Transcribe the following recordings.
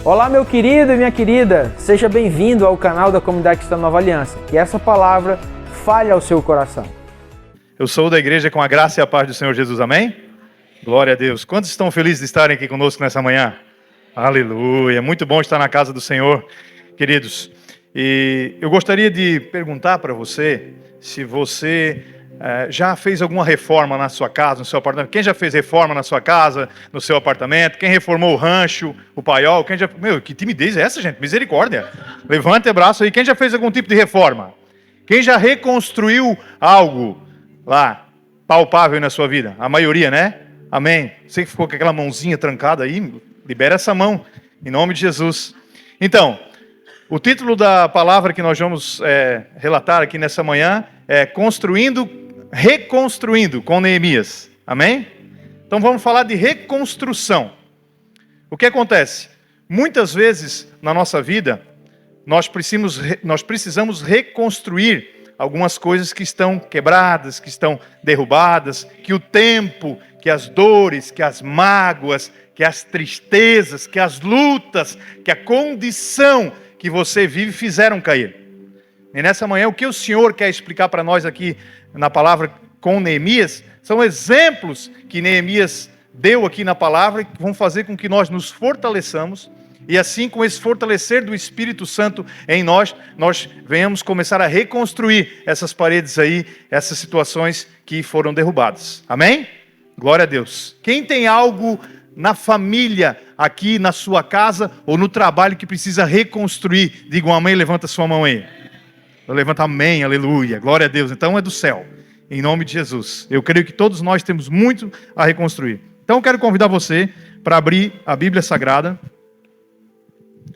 Olá, meu querido e minha querida, seja bem-vindo ao canal da Comunidade Cristã Nova Aliança. Que essa palavra fale ao seu coração. Eu sou da igreja com a graça e a paz do Senhor Jesus, amém? Glória a Deus. Quantos estão felizes de estarem aqui conosco nessa manhã? Aleluia, muito bom estar na casa do Senhor, queridos. E eu gostaria de perguntar para você se você já fez alguma reforma na sua casa, no seu apartamento. Quem já fez reforma na sua casa, no seu apartamento? Quem reformou o rancho, o paiol? Quem já... Meu, que timidez é essa, gente? Misericórdia. Levante o braço aí. Quem já fez algum tipo de reforma? Quem já reconstruiu algo lá, palpável na sua vida? A maioria, né? Amém. Você que ficou com aquela mãozinha trancada aí, libera essa mão, em nome de Jesus. Então, o título da palavra que nós vamos relatar aqui nessa manhã é Reconstruindo com Neemias. Amém? Então vamos falar de reconstrução. O que acontece? Muitas vezes na nossa vida, nós precisamos reconstruir algumas coisas que estão quebradas, que estão derrubadas, que o tempo, que as dores, que as mágoas, que as tristezas, que as lutas, que a condição que você vive fizeram cair. E nessa manhã, o que o Senhor quer explicar para nós aqui na palavra com Neemias, são exemplos que Neemias deu aqui na palavra, que vão fazer com que nós nos fortaleçamos, e assim, com esse fortalecer do Espírito Santo em nós venhamos começar a reconstruir essas paredes aí, essas situações que foram derrubadas. Amém? Glória a Deus. Quem tem algo na família, aqui na sua casa, ou no trabalho que precisa reconstruir, diga um amém, levanta sua mão aí. Levanta amém, aleluia, glória a Deus. Então é do céu, em nome de Jesus. Eu creio que todos nós temos muito a reconstruir. Então eu quero convidar você para abrir a Bíblia Sagrada.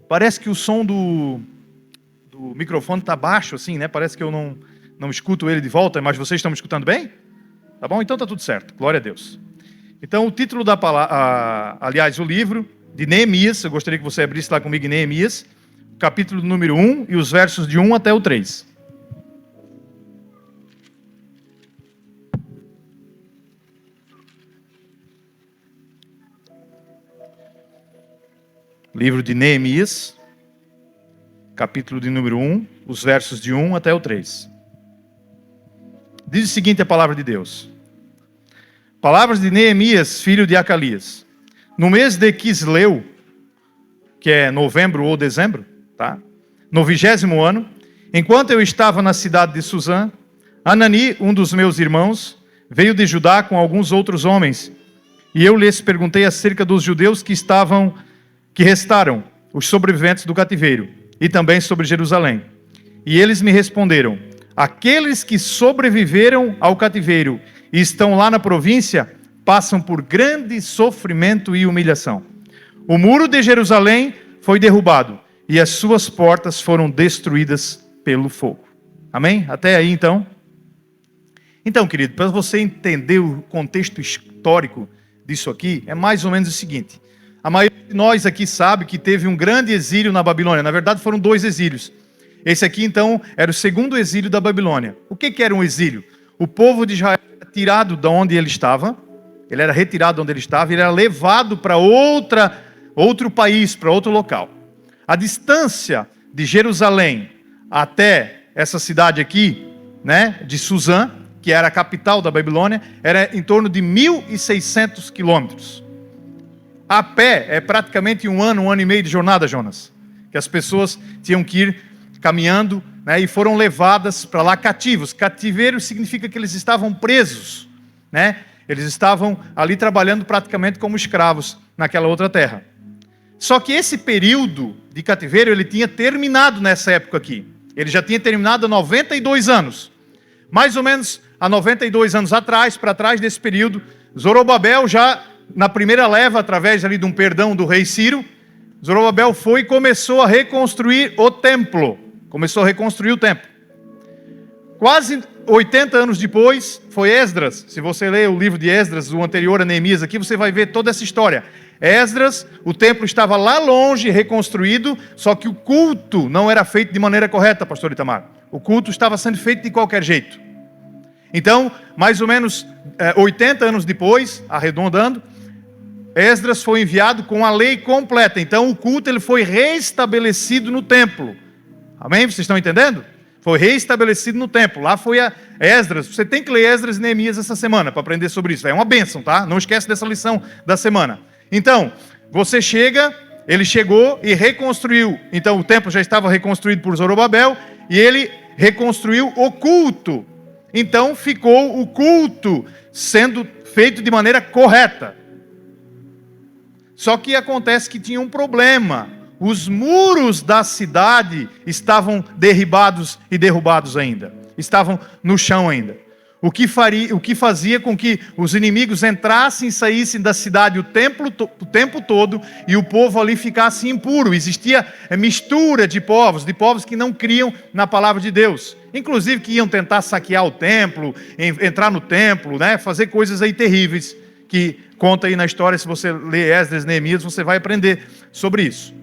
Parece que o som do microfone está baixo assim, né? Parece que eu não escuto ele de volta, mas vocês estão me escutando bem? Tá bom? Então está tudo certo, glória a Deus. Então o título da palavra, aliás, o livro de Neemias, eu gostaria que você abrisse lá comigo em Neemias, capítulo número 1 e os versos de 1 até o 3. Livro de Neemias, capítulo de número 1, os versos de 1 até o 3. Diz o seguinte a palavra de Deus. Palavras de Neemias, filho de Acalias. No mês de Quisleu, que é novembro ou dezembro, tá? No 20º ano, enquanto eu estava na cidade de Suzã, Anani, um dos meus irmãos, veio de Judá com alguns outros homens, e eu lhes perguntei acerca dos judeus que restaram, os sobreviventes do cativeiro, e também sobre Jerusalém. E eles me responderam: aqueles que sobreviveram ao cativeiro e estão lá na província, passam por grande sofrimento e humilhação. O muro de Jerusalém foi derrubado, e as suas portas foram destruídas pelo fogo. Amém? Até aí, então. Então, querido, para você entender o contexto histórico disso aqui, é mais ou menos o seguinte. A maioria de nós aqui sabe que teve um grande exílio na Babilônia. Na verdade, foram 2 exílios. Esse aqui, então, era o segundo exílio da Babilônia. O que era um exílio? O povo de Israel era tirado de onde ele estava. Ele era retirado de onde ele estava. Ele era levado para outro país, para outro local. A distância de Jerusalém até essa cidade aqui, né, de Suzã, que era a capital da Babilônia, era em torno de 1.600 quilômetros. A pé é praticamente um ano e meio de jornada, Jonas, que as pessoas tinham que ir caminhando, né, e foram levadas para lá cativos. Cativeiro significa que eles estavam presos, né? Eles estavam ali trabalhando praticamente como escravos naquela outra terra. Só que esse período de cativeiro, ele tinha terminado nessa época aqui. Ele já tinha terminado há 92 anos. Mais ou menos há 92 anos atrás, para trás desse período, Zorobabel já, na primeira leva, através ali de um perdão do rei Ciro, Zorobabel foi e começou a reconstruir o templo. Começou a reconstruir o templo. Quase 80 anos depois, foi Esdras. Se você ler o livro de Esdras, o anterior a Neemias aqui, você vai ver toda essa história. Esdras, o templo estava lá longe, reconstruído, só que o culto não era feito de maneira correta, pastor Itamar. O culto estava sendo feito de qualquer jeito. Então, mais ou menos 80 anos depois, arredondando, Esdras foi enviado com a lei completa. Então o culto ele foi restabelecido no templo. Amém? Vocês estão entendendo? Foi restabelecido no templo. Lá foi a Esdras. Você tem que ler Esdras e Neemias essa semana para aprender sobre isso. É uma bênção, tá? Não esquece dessa lição da semana. Então, você chega, ele chegou e reconstruiu. Então o templo já estava reconstruído por Zorobabel e ele reconstruiu o culto. Então ficou o culto sendo feito de maneira correta. Só que acontece que tinha um problema. Os muros da cidade estavam derribados e derrubados ainda. Estavam no chão ainda. O que fazia com que os inimigos entrassem e saíssem da cidade o tempo todo e o povo ali ficasse impuro. Existia mistura de povos que não criam na palavra de Deus. Inclusive que iam tentar saquear o templo, entrar no templo, né, fazer coisas aí terríveis, que conta aí na história. Se você ler Esdras e Neemias, você vai aprender sobre isso.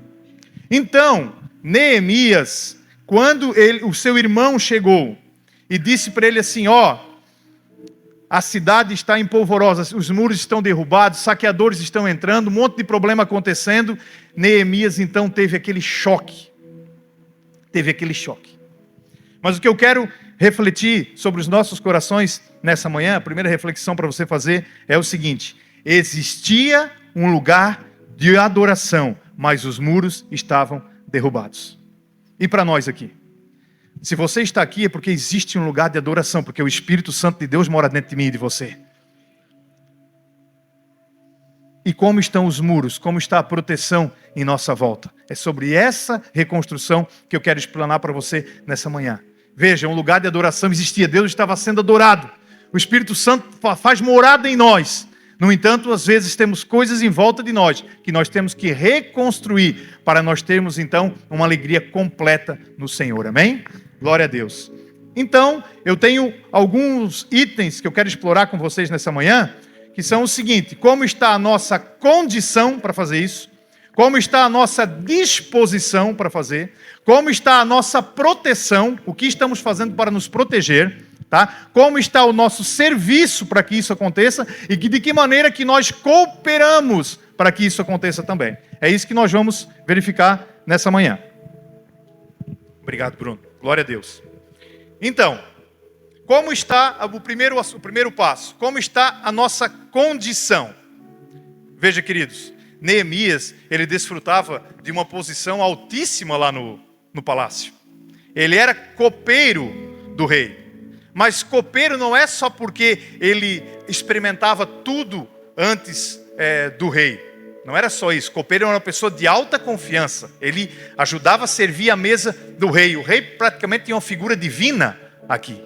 Então, Neemias, quando o seu irmão chegou e disse para ele assim, a cidade está empolvorosa, os muros estão derrubados, saqueadores estão entrando, um monte de problema acontecendo, Neemias então teve aquele choque. Mas o que eu quero refletir sobre os nossos corações nessa manhã, a primeira reflexão para você fazer é o seguinte: existia um lugar de adoração, mas os muros estavam derrubados. E para nós aqui? Se você está aqui é porque existe um lugar de adoração, porque o Espírito Santo de Deus mora dentro de mim e de você. E como estão os muros? Como está a proteção em nossa volta? É sobre essa reconstrução que eu quero explanar para você nessa manhã. Veja, um lugar de adoração existia, Deus estava sendo adorado. O Espírito Santo faz morada em nós. No entanto, às vezes temos coisas em volta de nós que nós temos que reconstruir para nós termos então uma alegria completa no Senhor. Amém? Glória a Deus. Então, eu tenho alguns itens que eu quero explorar com vocês nessa manhã, que são o seguinte: como está a nossa condição para fazer isso? Como está a nossa disposição para fazer? Como está a nossa proteção? O que estamos fazendo para nos proteger? Tá? Como está o nosso serviço para que isso aconteça? E de que maneira que nós cooperamos para que isso aconteça também? É isso que nós vamos verificar nessa manhã. Obrigado, Bruno. Glória a Deus. Então, como está o primeiro passo? Como está a nossa condição? Veja, queridos, Neemias, ele desfrutava de uma posição altíssima lá no palácio. Ele era copeiro do rei. Mas copeiro não é só porque ele experimentava tudo antes do rei. Não era só isso. Copeiro era uma pessoa de alta confiança. Ele ajudava a servir a mesa do rei. O rei praticamente tinha uma figura divina aqui.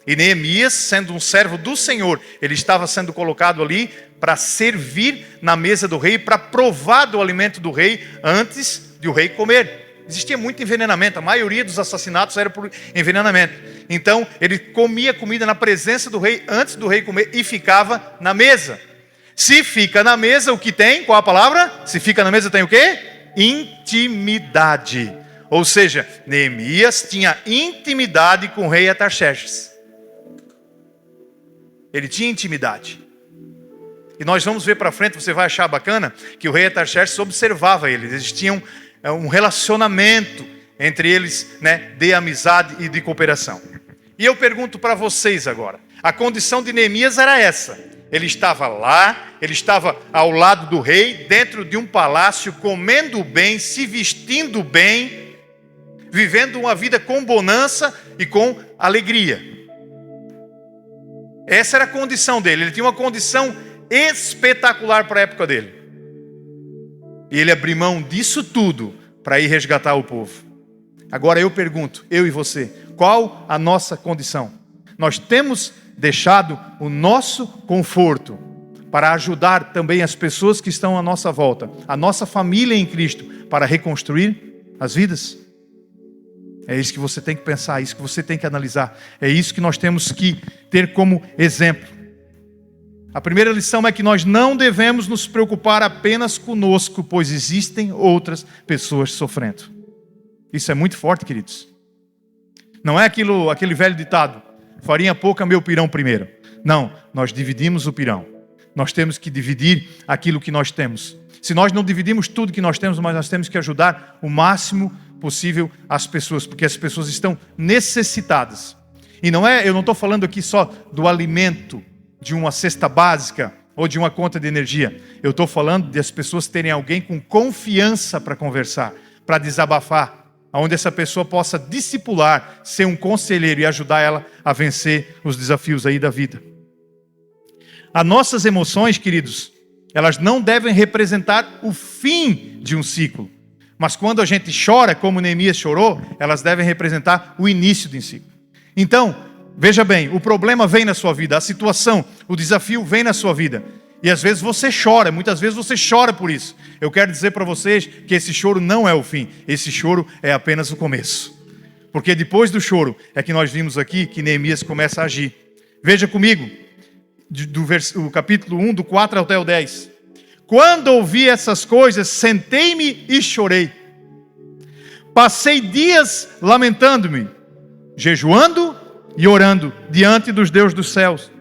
E Neemias, sendo um servo do Senhor, ele estava sendo colocado ali para servir na mesa do rei, para provar do alimento do rei antes de o rei comer. Existia muito envenenamento, a maioria dos assassinatos era por envenenamento. Então, ele comia comida na presença do rei, antes do rei comer, e ficava na mesa. Se fica na mesa, o que tem? Qual a palavra? Se fica na mesa, tem o quê? Intimidade. Ou seja, Neemias tinha intimidade com o rei Artaxerxes. Ele tinha intimidade. E nós vamos ver para frente, você vai achar bacana, que o rei Artaxerxes observava eles. Eles tinham um relacionamento entre eles, né, de amizade e de cooperação. E eu pergunto para vocês agora, a condição de Neemias era essa: ele estava lá, ele estava ao lado do rei, dentro de um palácio, comendo bem, se vestindo bem, vivendo uma vida com bonança e com alegria. Essa era a condição dele. Ele tinha uma condição espetacular para a época dele. E ele abriu mão disso tudo para ir resgatar o povo. Agora eu pergunto, eu e você, qual a nossa condição? Nós temos deixado o nosso conforto para ajudar também as pessoas que estão à nossa volta, a nossa família em Cristo, para reconstruir as vidas? É isso que você tem que pensar, é isso que você tem que analisar, é isso que nós temos que ter como exemplo. A primeira lição é que nós não devemos nos preocupar apenas conosco, pois existem outras pessoas sofrendo. Isso é muito forte, queridos. Não é aquele velho ditado: farinha pouca, meu pirão primeiro. Não, nós dividimos o pirão. Nós temos que dividir aquilo que nós temos. Se nós não dividimos tudo que nós temos, mas nós temos que ajudar o máximo possível as pessoas, porque as pessoas estão necessitadas. E eu não estou falando aqui só do alimento, de uma cesta básica ou de uma conta de energia. Eu estou falando de as pessoas terem alguém com confiança para conversar, para desabafar, onde essa pessoa possa discipular, ser um conselheiro e ajudar ela a vencer os desafios aí da vida. As nossas emoções, queridos, elas não devem representar o fim de um ciclo. Mas quando a gente chora, como Neemias chorou, elas devem representar o início de um ciclo. Então, veja bem, o problema vem na sua vida, a situação, o desafio vem na sua vida. E às vezes você chora, muitas vezes você chora por isso. Eu quero dizer para vocês que esse choro não é o fim, esse choro é apenas o começo. Porque depois do choro é que nós vimos aqui que Neemias começa a agir. Veja comigo, o capítulo 1, do 4 até o 10. Quando ouvi essas coisas, sentei-me e chorei. Passei dias lamentando-me, jejuando e orando diante dos Deus dos céus.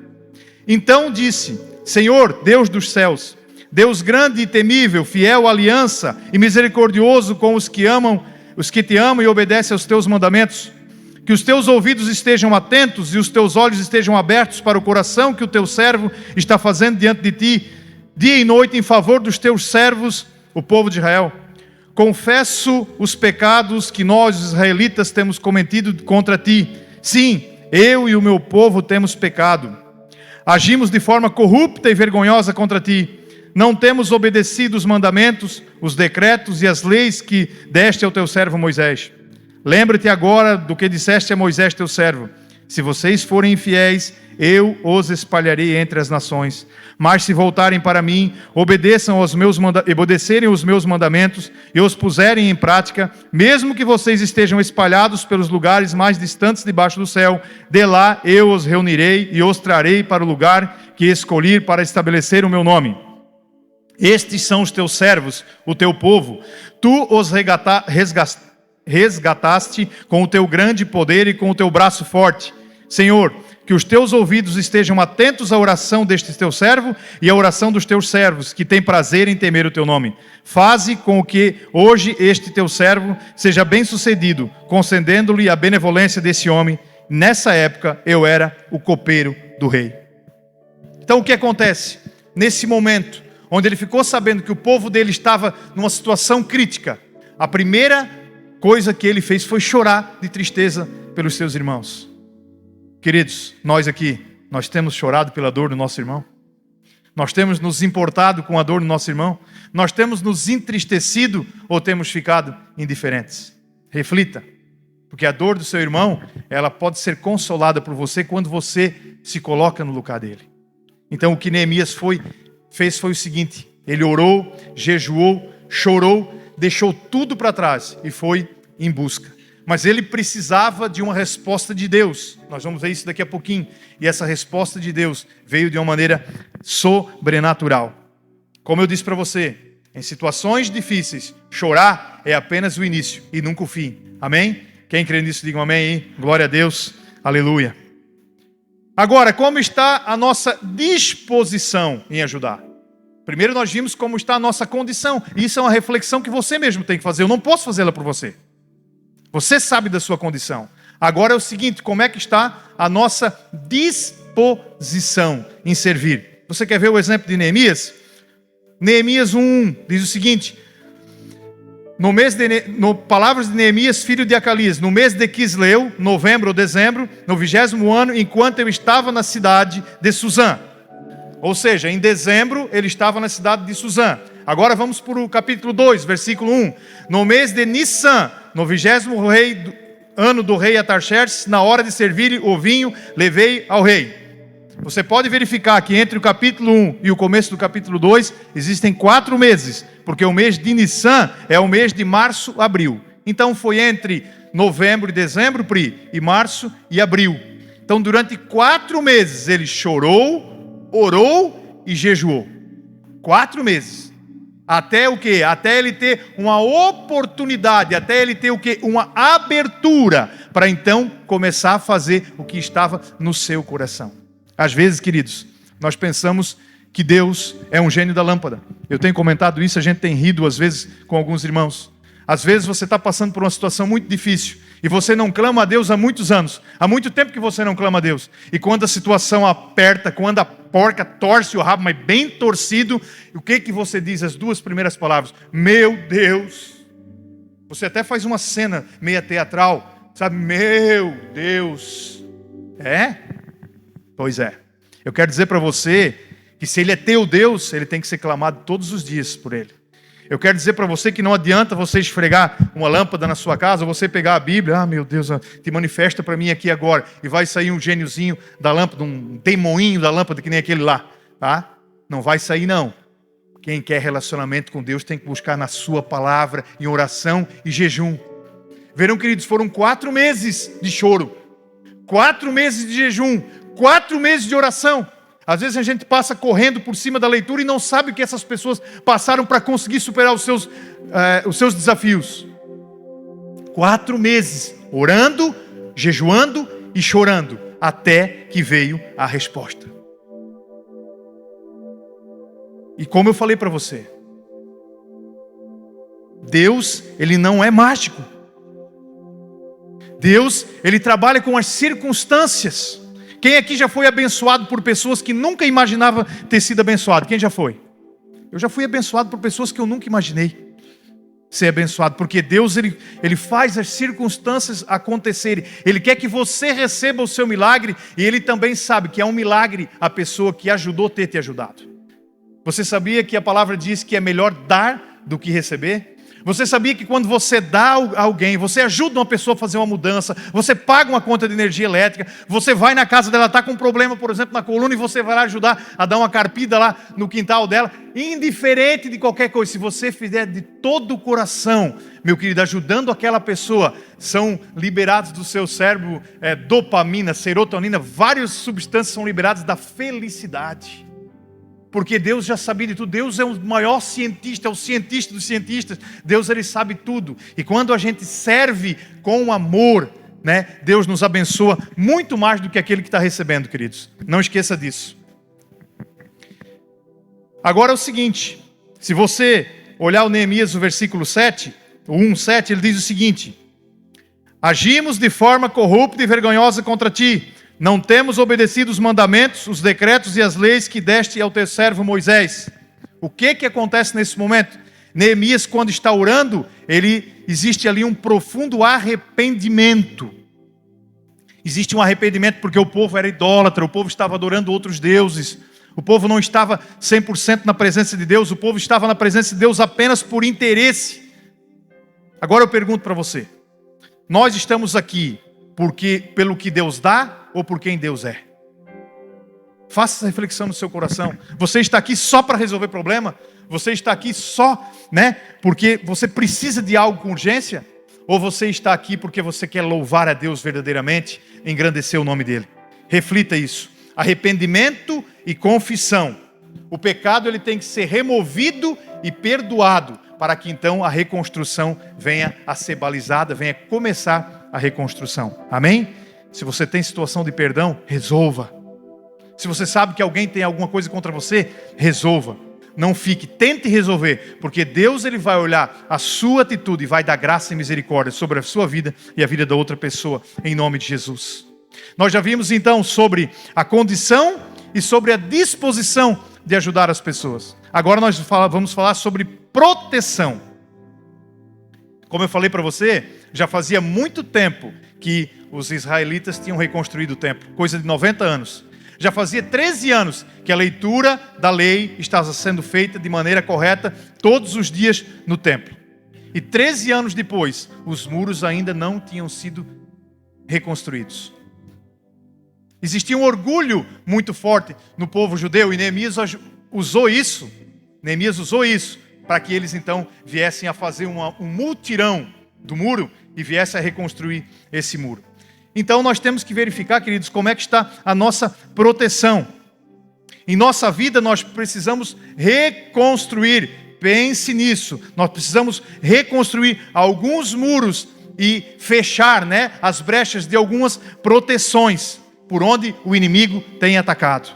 Então disse: Senhor, Deus dos céus, Deus grande e temível, fiel à aliança e misericordioso com os que te amam e obedecem aos teus mandamentos, que os teus ouvidos estejam atentos e os teus olhos estejam abertos para o coração que o teu servo está fazendo diante de ti, dia e noite em favor dos teus servos, o povo de Israel. Confesso os pecados que nós, os israelitas, temos cometido contra ti. Sim, eu e o meu povo temos pecado. Agimos de forma corrupta e vergonhosa contra ti. Não temos obedecido os mandamentos, os decretos e as leis que deste ao teu servo Moisés. Lembra-te agora do que disseste a Moisés teu servo: se vocês forem infiéis, eu os espalharei entre as nações. Mas se voltarem para mim, obedecerem os meus mandamentos e os puserem em prática, mesmo que vocês estejam espalhados pelos lugares mais distantes debaixo do céu, de lá eu os reunirei e os trarei para o lugar que escolhi para estabelecer o meu nome. Estes são os teus servos, o teu povo. Tu os resgataste com o teu grande poder e com o teu braço forte. Senhor, que os teus ouvidos estejam atentos à oração deste teu servo e à oração dos teus servos, que têm prazer em temer o teu nome. Faze com que hoje este teu servo seja bem sucedido, concedendo-lhe a benevolência desse homem. Nessa época eu era o copeiro do rei. Então o que acontece? Nesse momento, onde ele ficou sabendo que o povo dele estava numa situação crítica, a primeira coisa que ele fez foi chorar de tristeza pelos seus irmãos. Queridos, nós aqui, nós temos chorado pela dor do nosso irmão? Nós temos nos importado com a dor do nosso irmão? Nós temos nos entristecido ou temos ficado indiferentes? Reflita, porque a dor do seu irmão, ela pode ser consolada por você quando você se coloca no lugar dele. Então o que Neemias fez foi o seguinte: ele orou, jejuou, chorou, deixou tudo para trás e foi em busca. Mas ele precisava de uma resposta de Deus. Nós vamos ver isso daqui a pouquinho. E essa resposta de Deus veio de uma maneira sobrenatural. Como eu disse para você, em situações difíceis, chorar é apenas o início e nunca o fim. Amém? Quem crê nisso, diga um amém aí. Glória a Deus. Aleluia. Agora, como está a nossa disposição em ajudar? Primeiro nós vimos como está a nossa condição. E isso é uma reflexão que você mesmo tem que fazer. Eu não posso fazê-la por você. Você sabe da sua condição. Agora é o seguinte: como é que está a nossa disposição em servir? Você quer ver o exemplo de Neemias? Neemias 1:1 diz o seguinte: palavras de Neemias, filho de Acalias, no mês de Quisleu, novembro ou dezembro, no 20º ano, enquanto eu estava na cidade de Suzã. Ou seja, em dezembro ele estava na cidade de Suzã. Agora vamos para o capítulo 2, versículo 1. No mês de Nissan, no 20º ano do rei Atarxerxes, na hora de servir o vinho, levei ao rei. Você pode verificar que entre o capítulo 1 e o começo do capítulo 2, existem 4 meses, porque o mês de Nissan é o mês de março, abril. Então foi entre novembro e dezembro, e março e abril. Então durante 4 meses ele chorou, orou e jejuou. 4 meses. Até o quê? Até ele ter uma oportunidade, até ele ter o quê? Uma abertura, para então começar a fazer o que estava no seu coração. Às vezes, queridos, nós pensamos que Deus é um gênio da lâmpada. Eu tenho comentado isso, a gente tem rido às vezes com alguns irmãos. Às vezes você está passando por uma situação muito difícil e você não clama a Deus há muitos anos. Há muito tempo que você não clama a Deus. E quando a situação aperta, quando a porca torce o rabo, mas bem torcido, o que você diz? As duas primeiras palavras: meu Deus. Você até faz uma cena meia teatral, sabe? Meu Deus. É? Pois é. Eu quero dizer para você que se Ele é teu Deus, Ele tem que ser clamado todos os dias por Ele. Eu quero dizer para você que não adianta você esfregar uma lâmpada na sua casa, ou você pegar a Bíblia, ah, meu Deus, te manifesta para mim aqui agora, e vai sair um gêniozinho da lâmpada, um demoinho da lâmpada, que nem aquele lá, tá? Não vai sair não. Quem quer relacionamento com Deus tem que buscar na sua palavra, em oração e jejum. Verão, queridos, foram 4 meses de choro, 4 meses de jejum, 4 meses de oração. Às vezes a gente passa correndo por cima da leitura e não sabe o que essas pessoas passaram para conseguir superar os seus desafios. 4 meses orando, jejuando e chorando, até que veio a resposta. E como eu falei para você, Deus, Ele não é mágico. Deus, Ele trabalha com as circunstâncias. Quem aqui já foi abençoado por pessoas que nunca imaginava ter sido abençoado? Quem já foi? Eu já fui abençoado por pessoas que eu nunca imaginei ser abençoado, porque Deus ele faz as circunstâncias acontecerem. Ele quer que você receba o seu milagre, e Ele também sabe que é um milagre a pessoa que ajudou ter te ajudado. Você sabia que a palavra diz que é melhor dar do que receber? Você sabia que quando você dá a alguém, você ajuda uma pessoa a fazer uma mudança, você paga uma conta de energia elétrica, você vai na casa dela, está com um problema, por exemplo, na coluna, e você vai lá ajudar a dar uma carpida lá no quintal dela, indiferente de qualquer coisa, se você fizer de todo o coração, meu querido, ajudando aquela pessoa, são liberados do seu cérebro dopamina, serotonina, várias substâncias são liberadas da felicidade. Porque Deus já sabia de tudo. Deus é o maior cientista, é o cientista dos cientistas. Deus, Ele sabe tudo. E quando a gente serve com amor, né, Deus nos abençoa muito mais do que aquele que está recebendo, queridos. Não esqueça disso. Agora é o seguinte, se você olhar o Neemias, o versículo 7, o 1:7, ele diz o seguinte: agimos de forma corrupta e vergonhosa contra ti. Não temos obedecido os mandamentos, os decretos e as leis que deste ao teu servo Moisés. O que acontece nesse momento? Neemias, quando está orando, existe ali um profundo arrependimento. Existe um arrependimento porque o povo era idólatra, o povo estava adorando outros deuses. O povo não estava 100% na presença de Deus, o povo estava na presença de Deus apenas por interesse. Agora eu pergunto para você, nós estamos aqui pelo que Deus dá ou por quem Deus é? Faça essa reflexão no seu coração. Você está aqui só para resolver problema? Você está aqui só, porque você precisa de algo com urgência? Ou você está aqui porque você quer louvar a Deus verdadeiramente, engrandecer o nome dEle? Reflita isso. Arrependimento e confissão. O pecado ele tem que ser removido e perdoado, para que então a reconstrução venha a ser balizada, venha começar a reconstrução. Amém? Se você tem situação de perdão, resolva. Se você sabe que alguém tem alguma coisa contra você, resolva. Não fique, tente resolver, porque Deus ele vai olhar a sua atitude e vai dar graça e misericórdia sobre a sua vida e a vida da outra pessoa, em nome de Jesus. Nós já vimos então sobre a condição e sobre a disposição de ajudar as pessoas. Agora nós vamos falar sobre proteção. Como eu falei para você, já fazia muito tempo que os israelitas tinham reconstruído o templo, coisa de 90 anos. Já fazia 13 anos que a leitura da lei estava sendo feita de maneira correta todos os dias no templo. E 13 anos depois, os muros ainda não tinham sido reconstruídos. Existia um orgulho muito forte no povo judeu e Neemias usou isso para que eles então viessem a fazer um mutirão do muro e viessem a reconstruir esse muro. Então nós temos que verificar, queridos, como é que está a nossa proteção. Em nossa vida nós precisamos reconstruir, pense nisso, nós precisamos reconstruir alguns muros e fechar, as brechas de algumas proteções por onde o inimigo tem atacado.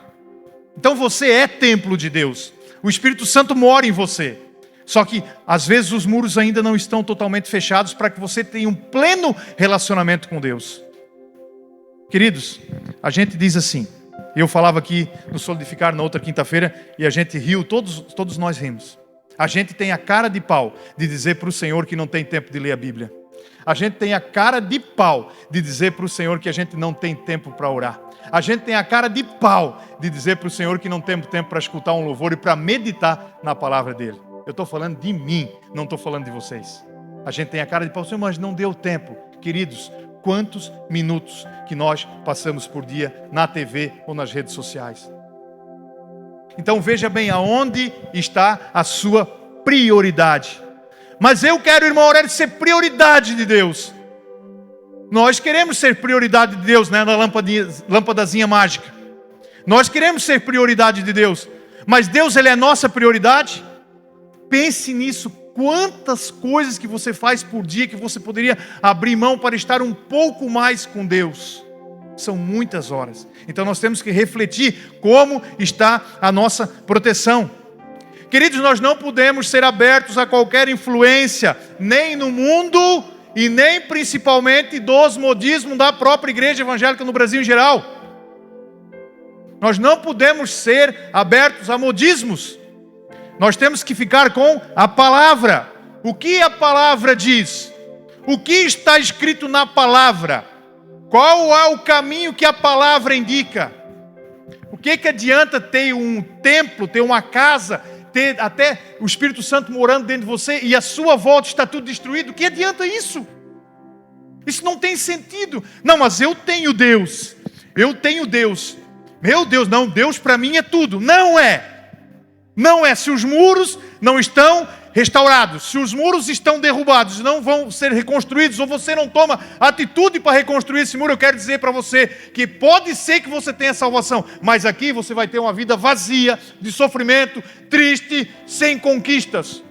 Então você é templo de Deus. O Espírito Santo mora em você. Só que, às vezes, os muros ainda não estão totalmente fechados para que você tenha um pleno relacionamento com Deus. Queridos, a gente diz assim, eu falava aqui no Solidificar na outra quinta-feira, e a gente riu, todos nós rimos. A gente tem a cara de pau de dizer para o Senhor que não tem tempo de ler a Bíblia. A gente tem a cara de pau de dizer para o Senhor que a gente não tem tempo para orar. A gente tem a cara de pau de dizer para o Senhor que não temos tempo para escutar um louvor e para meditar na palavra dEle. Eu estou falando de mim, não estou falando de vocês. A gente tem a cara de pau, Senhor, mas não deu tempo. Queridos, quantos minutos que nós passamos por dia na TV ou nas redes sociais? Então veja bem aonde está a sua prioridade. Mas eu quero, irmão Aurélio, ser prioridade de Deus. Nós queremos ser prioridade de Deus, né, na lâmpadazinha mágica. Nós queremos ser prioridade de Deus. Mas Deus, Ele é nossa prioridade? Pense nisso. Quantas coisas que você faz por dia que você poderia abrir mão para estar um pouco mais com Deus? São muitas horas. Então nós temos que refletir como está a nossa proteção. Queridos, nós não podemos ser abertos a qualquer influência, nem no mundo e nem principalmente dos modismos da própria igreja evangélica no Brasil em geral. Nós não podemos ser abertos a modismos. Nós temos que ficar com a palavra. O que a palavra diz? O que está escrito na palavra? Qual é o caminho que a palavra indica? O que adianta ter um templo, ter uma casa, ter até o Espírito Santo morando dentro de você e a sua volta está tudo destruído? O que adianta isso? Isso não tem sentido. Não, mas eu tenho Deus. Eu tenho Deus. Meu Deus, não, Deus para mim é tudo. Não é. Não é. Se os muros não estão restaurados, se os muros estão derrubados, não vão ser reconstruídos, ou você não toma atitude para reconstruir esse muro, eu quero dizer para você que pode ser que você tenha salvação, mas aqui você vai ter uma vida vazia, de sofrimento, triste, sem conquistas.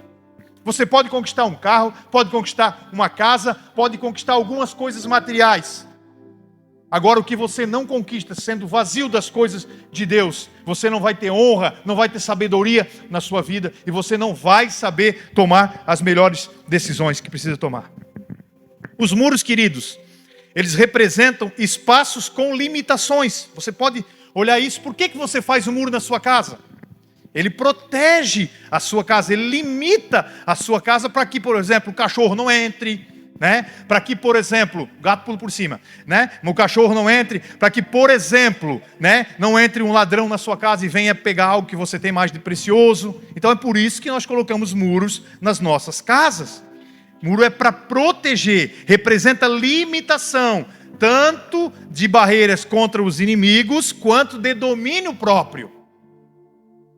Você pode conquistar um carro, pode conquistar uma casa, pode conquistar algumas coisas materiais. Agora, o que você não conquista, sendo vazio das coisas de Deus, você não vai ter honra, não vai ter sabedoria na sua vida, e você não vai saber tomar as melhores decisões que precisa tomar. Os muros, queridos, eles representam espaços com limitações. Você pode olhar isso. Por que você faz um muro na sua casa? Ele protege a sua casa, ele limita a sua casa para que, por exemplo, o cachorro não entre, né? Para que, por exemplo, o gato pula por cima, né? O cachorro não entre, para que, por exemplo, né, não entre um ladrão na sua casa e venha pegar algo que você tem mais de precioso. Então é por isso que nós colocamos muros nas nossas casas. Muro é para proteger, representa limitação, tanto de barreiras contra os inimigos, quanto de domínio próprio.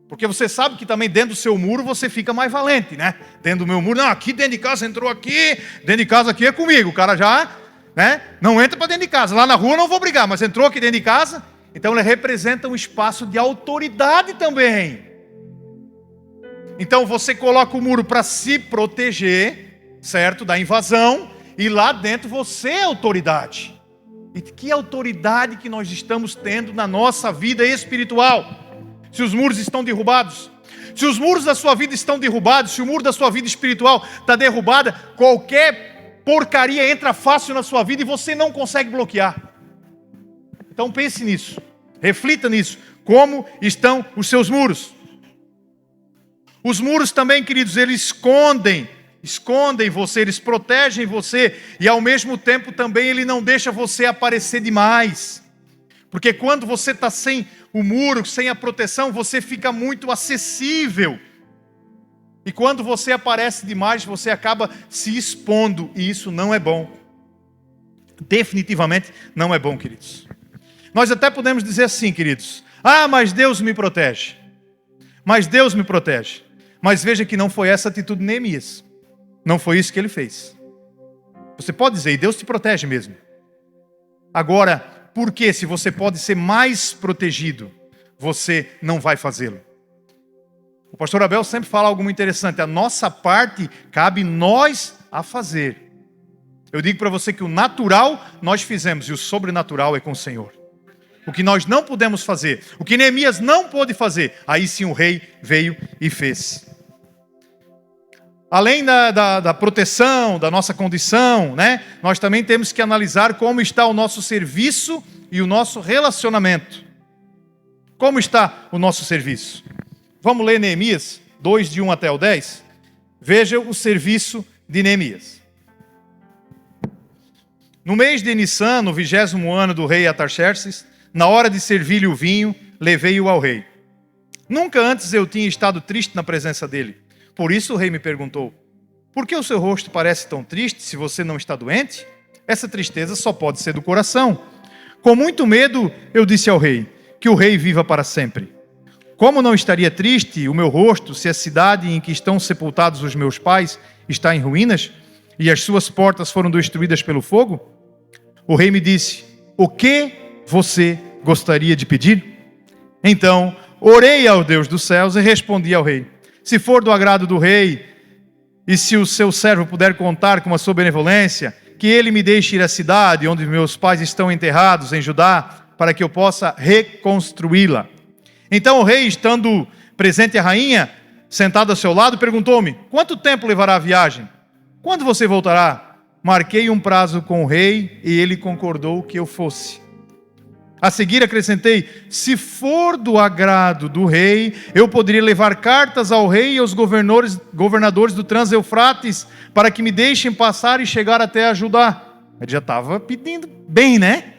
Porque você sabe que também dentro do seu muro você fica mais valente, né? Dentro do meu muro, não, aqui dentro de casa entrou aqui, dentro de casa aqui é comigo. O cara já, né, não entra para dentro de casa. Lá na rua não vou brigar, mas entrou aqui dentro de casa. Então ele representa um espaço de autoridade também. Então você coloca o muro para se proteger, certo? Da invasão. E lá dentro você é autoridade. E que autoridade que nós estamos tendo na nossa vida espiritual? Se os muros estão derrubados, se os muros da sua vida estão derrubados, se o muro da sua vida espiritual está derrubada, qualquer porcaria entra fácil na sua vida e você não consegue bloquear. Então pense nisso, reflita nisso, como estão os seus muros. Os muros também, queridos, eles escondem você, eles protegem você e ao mesmo tempo também ele não deixa você aparecer demais. Porque quando você está sem o muro, sem a proteção, você fica muito acessível. E quando você aparece demais, você acaba se expondo. E isso não é bom. Definitivamente não é bom, queridos. Nós até podemos dizer assim, queridos. Ah, mas Deus me protege. Mas Deus me protege. Mas veja que não foi essa a atitude de Neemias. Não foi isso que ele fez. Você pode dizer, e Deus te protege mesmo. Agora, porque se você pode ser mais protegido, você não vai fazê-lo. O pastor Abel sempre fala algo muito interessante. A nossa parte cabe nós a fazer. Eu digo para você que o natural nós fizemos e o sobrenatural é com o Senhor. o que nós não pudemos fazer, o que Neemias não pôde fazer, aí sim o rei veio e fez. Além da proteção, da nossa condição, né, nós também temos que analisar como está o nosso serviço e o nosso relacionamento. Como está o nosso serviço? Vamos ler Neemias 2, de 1 até o 10? Veja o serviço de Neemias. No mês de Nissan, no 20º ano do rei Artaxerxes, na hora de servir-lhe o vinho, levei-o ao rei. Nunca antes eu tinha estado triste na presença dele. Por isso o rei me perguntou: por que o seu rosto parece tão triste se você não está doente? Essa tristeza só pode ser do coração. Com muito medo, eu disse ao rei: que o rei viva para sempre. Como não estaria triste o meu rosto se a cidade em que estão sepultados os meus pais está em ruínas e as suas portas foram destruídas pelo fogo? O rei me disse: o que você gostaria de pedir? Então, orei ao Deus dos céus e respondi ao rei: se for do agrado do rei, e se o seu servo puder contar com a sua benevolência, que ele me deixe ir à cidade onde meus pais estão enterrados, em Judá, para que eu possa reconstruí-la. Então o rei, estando presente a rainha, sentada ao seu lado, perguntou-me: quanto tempo levará a viagem? Quando você voltará? Marquei um prazo com o rei e ele concordou que eu fosse. A seguir acrescentei: se for do agrado do rei, eu poderia levar cartas ao rei e aos governadores do Trans-Eufrates para que me deixem passar e chegar até a Judá. Ele já estava pedindo bem, né?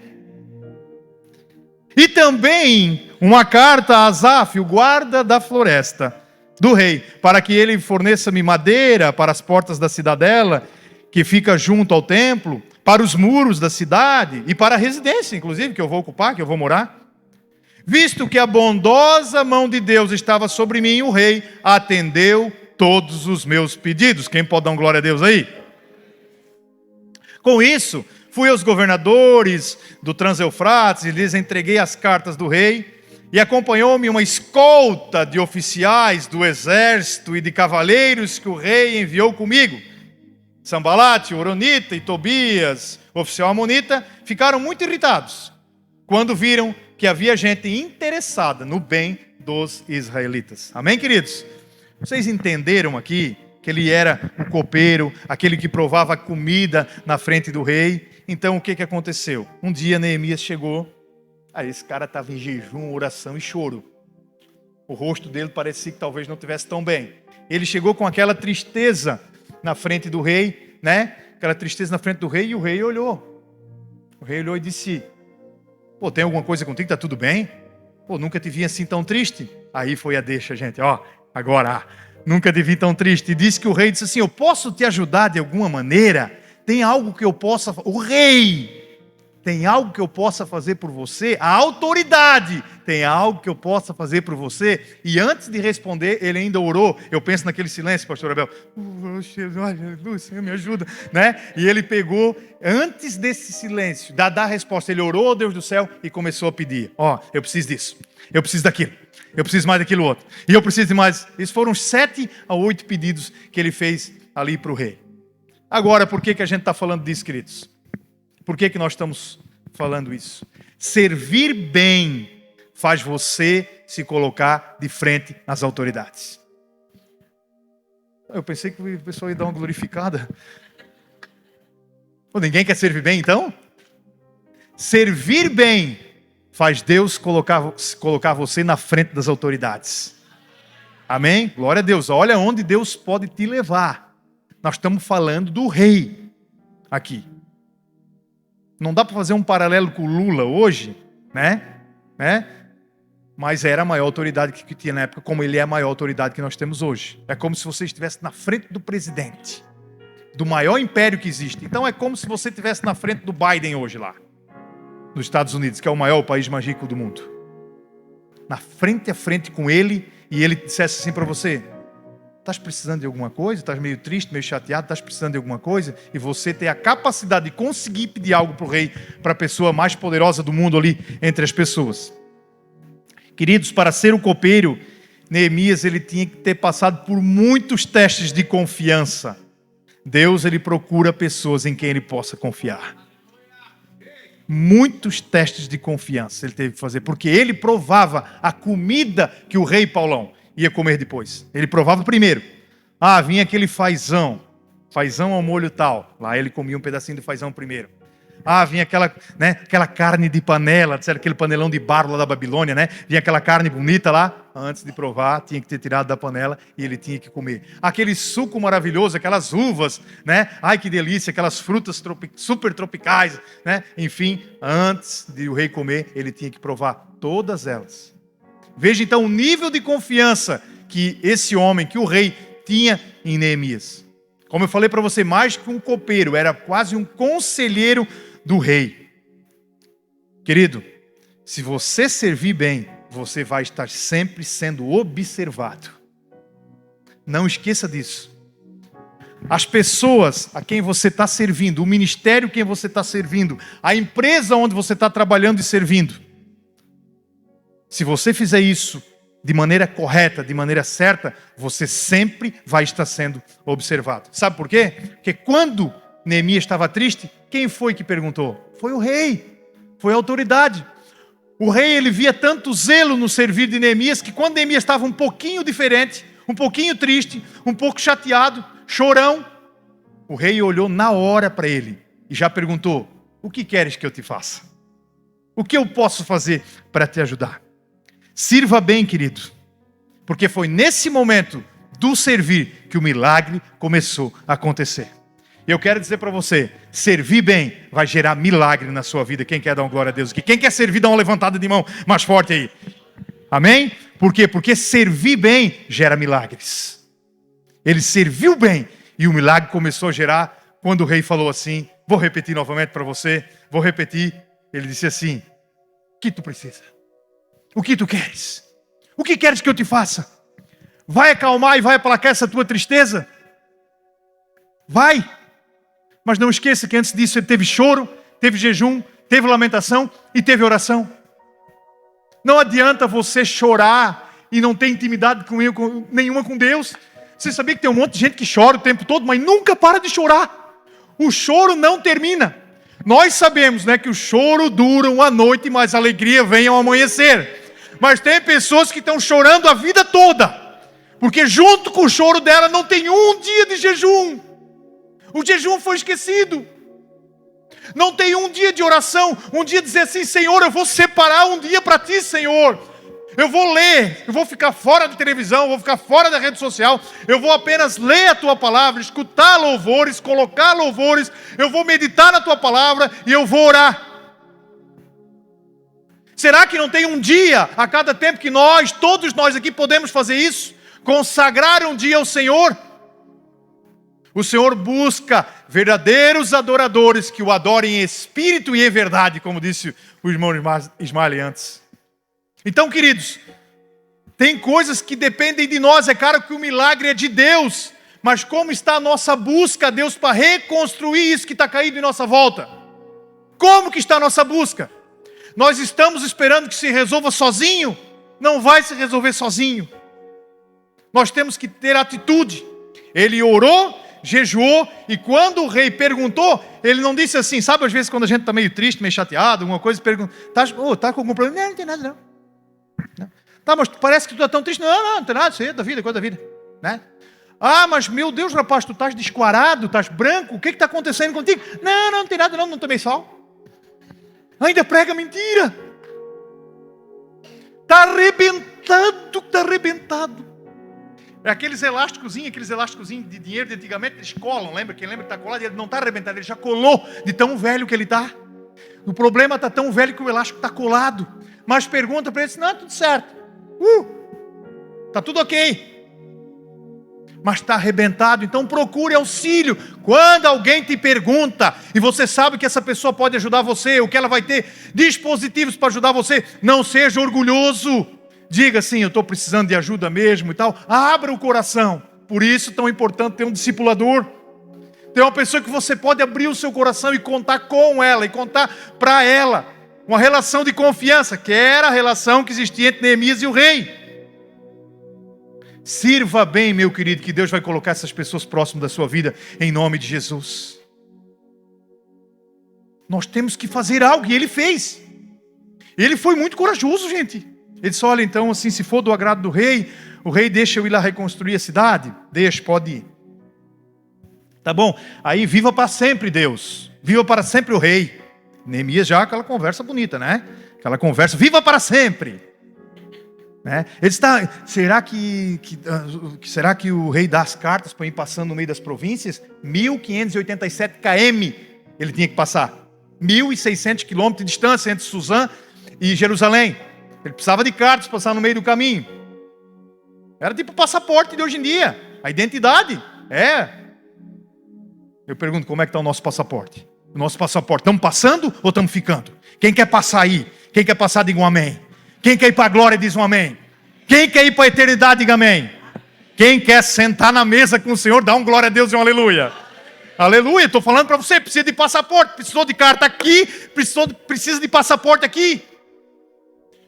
E também uma carta a Asaf, o guarda da floresta do rei, para que ele forneça-me madeira para as portas da cidadela, que fica junto ao templo, para os muros da cidade e para a residência, inclusive, que eu vou ocupar, que eu vou morar. Visto que a bondosa mão de Deus estava sobre mim, o rei atendeu todos os meus pedidos. Quem pode dar uma glória a Deus aí? Com isso, fui aos governadores do Trans-Eufrates e lhes entreguei as cartas do rei, e acompanhou-me uma escolta de oficiais do exército e de cavaleiros que o rei enviou comigo. Sambalate, Oronita e Tobias, oficial amonita, ficaram muito irritados quando viram que havia gente interessada no bem dos israelitas. Amém, queridos? Vocês entenderam aqui que ele era o copeiro, aquele que provava a comida na frente do rei? Então o que aconteceu? Um dia Neemias chegou, aí esse cara estava em jejum, oração e choro. O rosto dele parecia que talvez não estivesse tão bem. Ele chegou com aquela tristeza na frente do rei, né? Aquela tristeza na frente do rei, e o rei olhou. O rei olhou e disse: pô, tem alguma coisa contigo? Tá tudo bem? Pô, nunca te vi assim tão triste. Aí foi a deixa, gente. Ó, agora, nunca te vi tão triste. E disse que o rei disse assim: eu posso te ajudar de alguma maneira? Tem algo que eu possa... O rei... Tem algo que eu possa fazer por você? A autoridade tem algo que eu possa fazer por você? E antes de responder, ele ainda orou. Eu penso naquele silêncio, pastor Abel. Senhor, me ajuda, né? E ele pegou, antes desse silêncio, dar a resposta, ele orou ao Deus do céu e começou a pedir: eu preciso disso, eu preciso daquilo, eu preciso mais daquilo outro, e eu preciso de mais. Esses foram 7 a 8 pedidos que ele fez ali para o rei. Agora, por que a gente está falando disso, queridos? Por que nós estamos falando isso? Servir bem faz você se colocar de frente às autoridades. Eu pensei que o pessoal ia dar uma glorificada. Ninguém quer servir bem, então? Servir bem faz Deus colocar você na frente das autoridades. Amém? Glória a Deus. Olha onde Deus pode te levar. Nós estamos falando do rei aqui. Não dá para fazer um paralelo com o Lula hoje, né? Mas era a maior autoridade que tinha na época, como ele é a maior autoridade que nós temos hoje. É como se você estivesse na frente do presidente, do maior império que existe. Então é como se você estivesse na frente do Biden hoje lá, nos Estados Unidos, que é o maior país mais rico do mundo. Na frente a frente com ele, e ele dissesse assim para você: estás precisando de alguma coisa? Estás meio triste, meio chateado? Estás precisando de alguma coisa? E você ter a capacidade de conseguir pedir algo para o rei, para a pessoa mais poderosa do mundo ali entre as pessoas. Queridos, para ser o copeiro, Neemias ele tinha que ter passado por muitos testes de confiança. Deus ele procura pessoas em quem ele possa confiar. muitos testes de confiança ele teve que fazer, porque ele provava a comida que o rei Paulão ia comer depois. Ele provava primeiro. Vinha aquele fazão ao molho tal. Lá ele comia um pedacinho de fazão primeiro. Vinha aquela carne de panela, aquele panelão de barro lá da Babilônia, né? Vinha aquela carne bonita lá. Antes de provar, tinha que ter tirado da panela e ele tinha que comer. Aquele suco maravilhoso, aquelas uvas, né? Ai, que delícia, aquelas frutas super tropicais, né? Enfim, antes de o rei comer, ele tinha que provar todas elas. Veja então o nível de confiança que esse homem, que o rei, tinha em Neemias. Como eu falei para você, mais que um copeiro, era quase um conselheiro do rei. Querido, se você servir bem, você vai estar sempre sendo observado. Não esqueça disso. As pessoas a quem você está servindo, o ministério a quem você está servindo, a empresa onde você está trabalhando e servindo, se você fizer isso de maneira correta, de maneira certa, você sempre vai estar sendo observado. Sabe por quê? Porque quando Neemias estava triste, quem foi que perguntou? Foi o rei, foi a autoridade. O rei, ele via tanto zelo no servir de Neemias, que quando Neemias estava um pouquinho diferente, um pouquinho triste, um pouco chateado, chorão, o rei olhou na hora para ele e já perguntou: o que queres que eu te faça? O que eu posso fazer para te ajudar? Sirva bem, querido, porque foi nesse momento do servir que o milagre começou a acontecer. E eu quero dizer para você, servir bem vai gerar milagre na sua vida. Quem quer dar uma glória a Deus aqui? Quem quer servir, dá uma levantada de mão mais forte aí. Amém? Por quê? Porque servir bem gera milagres. Ele serviu bem e o milagre começou a gerar quando o rei falou assim, vou repetir novamente para você, vou repetir. Ele disse assim: o que tu precisa? O que tu queres? O que queres que eu te faça? Vai acalmar e vai aplacar essa tua tristeza? Vai! Mas não esqueça que antes disso ele teve choro, teve jejum, teve lamentação e teve oração. Não adianta você chorar e não ter intimidade nenhuma com Deus. Você sabia que tem um monte de gente que chora o tempo todo, mas nunca para de chorar. O choro não termina. Nós sabemos, né, que o choro dura uma noite, mas a alegria vem ao amanhecer. Mas tem pessoas que estão chorando a vida toda, porque junto com o choro dela não tem um dia de jejum. O jejum foi esquecido. Não tem um dia de oração, um dia dizer assim: Senhor, eu vou separar um dia para Ti, Senhor. Eu vou ler, eu vou ficar fora da televisão, eu vou ficar fora da rede social. Eu vou apenas ler a Tua palavra, escutar louvores, colocar louvores. Eu vou meditar na Tua palavra e eu vou orar. Será que não tem um dia a cada tempo que todos nós aqui podemos fazer isso? Consagrar um dia ao Senhor? O Senhor busca verdadeiros adoradores que o adorem em espírito e em verdade, como disse o irmão Ismael antes. Então, queridos, tem coisas que dependem de nós. É claro que o milagre é de Deus, mas como está a nossa busca a Deus para reconstruir isso que está caído em nossa volta? Como que está a nossa busca? Nós estamos esperando que se resolva sozinho? Não vai se resolver sozinho. Nós temos que ter atitude. Ele orou, jejuou, e quando o rei perguntou, ele não disse assim, sabe, às vezes quando a gente está meio triste, meio chateado, alguma coisa, pergunta, tá com algum problema? Não tem nada não. Tá, mas parece que tu está tão triste. Não tem nada, isso aí é da vida, coisa da vida, né? Mas meu Deus, rapaz, tu estás descoarado, estás branco, o que está acontecendo contigo? Não tem nada não tomei sol. Ainda prega mentira. Está arrebentado. É aqueles elásticozinhos de dinheiro de antigamente, eles colam, lembra? Quem lembra que está colado? Ele não está arrebentado, ele já colou de tão velho que ele está. O problema está tão velho que o elástico está colado. Mas pergunta para ele, não, tudo certo. Está tudo ok. Mas está arrebentado, então procure auxílio. Quando alguém te pergunta, e você sabe que essa pessoa pode ajudar você, ou que ela vai ter dispositivos para ajudar você, não seja orgulhoso. Diga assim, eu estou precisando de ajuda mesmo e tal. Abra o coração. Por isso é tão importante ter um discipulador. Ter uma pessoa que você pode abrir o seu coração e contar com ela, e contar para ela. Uma relação de confiança, que era a relação que existia entre Neemias e o rei. Sirva bem, meu querido, que Deus vai colocar essas pessoas próximas da sua vida, em nome de Jesus. nós temos que fazer algo, e ele fez. Ele foi muito corajoso, gente. Ele disse, olha, então, assim, se for do agrado do rei, o rei deixa eu ir lá reconstruir a cidade? Deixa, pode ir. Tá bom, aí viva para sempre Deus, viva para sempre o rei. Neemias já aquela conversa bonita, né? Aquela conversa, viva para sempre. Né? Ele está, será que o rei dá as cartas para ir passando no meio das províncias? 1.587 km ele tinha que passar. 1.600 quilômetros de distância entre Suzã e Jerusalém. Ele precisava de cartas para passar no meio do caminho. Era tipo o passaporte de hoje em dia. A identidade. Eu pergunto, como é que está o nosso passaporte? O nosso passaporte, estamos passando ou estamos ficando? Quem quer passar aí? Quem quer passar, diga um amém. Quem quer ir para a glória, diz um amém. Quem quer ir para a eternidade, diga amém. Quem quer sentar na mesa com o Senhor, dá um glória a Deus e um aleluia. Aleluia, estou falando para você, precisa de passaporte, precisou de carta aqui, precisa de passaporte aqui.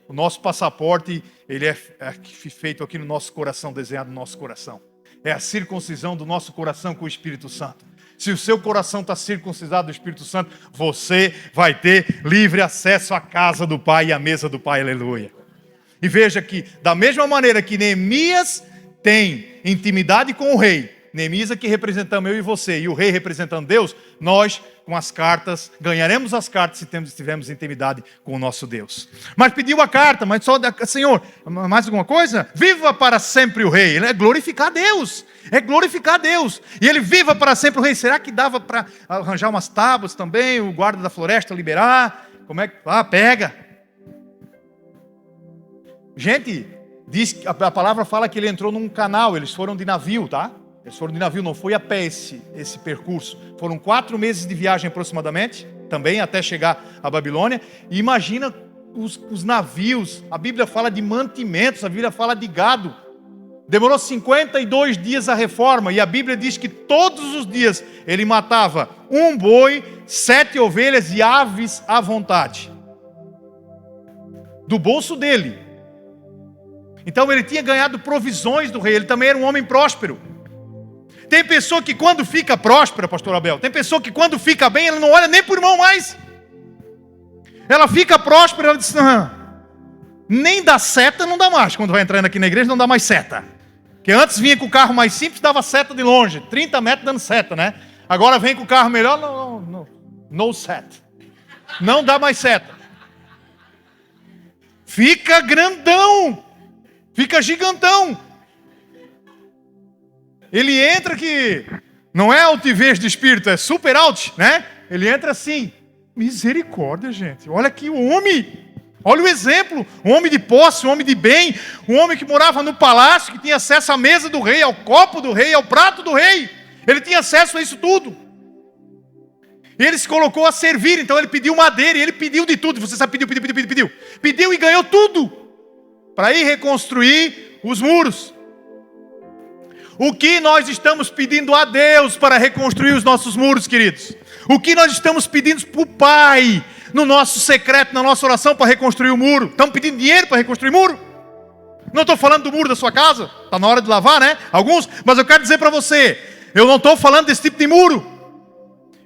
O nosso passaporte, ele é feito aqui no nosso coração, desenhado no nosso coração. É a circuncisão do nosso coração com o Espírito Santo. Se o seu coração está circuncisado do Espírito Santo, você vai ter livre acesso à casa do Pai e à mesa do Pai, aleluia. E veja que, da mesma maneira que Neemias tem intimidade com o rei, Neemias aqui representando eu e você, e o rei representando Deus, nós, com as cartas, ganharemos as cartas se tivermos intimidade com o nosso Deus. Mas pediu a carta, mas só, Senhor, mais alguma coisa? Viva para sempre o rei. Ele é glorificar Deus. É glorificar Deus. E ele viva para sempre o rei. Será que dava para arranjar umas tábuas também, o guarda da floresta liberar? Como é que... pega. Gente, diz, a palavra fala que ele entrou num canal, eles foram de navio, tá? Eles foram de navio, não foi a pé esse percurso. Foram 4 meses de viagem aproximadamente, também até chegar à Babilônia. E imagina os navios, a Bíblia fala de mantimentos, a Bíblia fala de gado. Demorou 52 dias a reforma, e a Bíblia diz que todos os dias ele matava 1 boi, 7 ovelhas e aves à vontade. Do bolso dele. Então ele tinha ganhado provisões do rei, ele também era um homem próspero. Tem pessoa que quando fica próspera, pastor Abel, tem pessoa que quando fica bem, ela não olha nem para o irmão mais. Ela fica próspera, ela diz, nem dá seta, não dá mais. Quando vai entrando aqui na igreja, não dá mais seta. Porque antes vinha com o carro mais simples, dava seta de longe, 30 metros dando seta, né? Agora vem com o carro melhor, no set. Não dá mais seta. Fica grandão, fica gigantão. Ele entra que não é altivez de espírito, é super alt, né? Ele entra assim, misericórdia, gente. Olha aqui o homem, olha o exemplo, um homem de posse, um homem de bem, um homem que morava no palácio, que tinha acesso à mesa do rei, ao copo do rei, ao prato do rei. Ele tinha acesso a isso tudo. E ele se colocou a servir, então ele pediu madeira, e ele pediu de tudo. Você sabe, pediu. Pediu e ganhou tudo, para ir reconstruir os muros. O que nós estamos pedindo a Deus para reconstruir os nossos muros, queridos? O que nós estamos pedindo para o Pai, no nosso secreto, na nossa oração, para reconstruir o muro? Estamos pedindo dinheiro para reconstruir o muro? Não estou falando do muro da sua casa, está na hora de lavar, né? Alguns, mas eu quero dizer para você, eu não estou falando desse tipo de muro.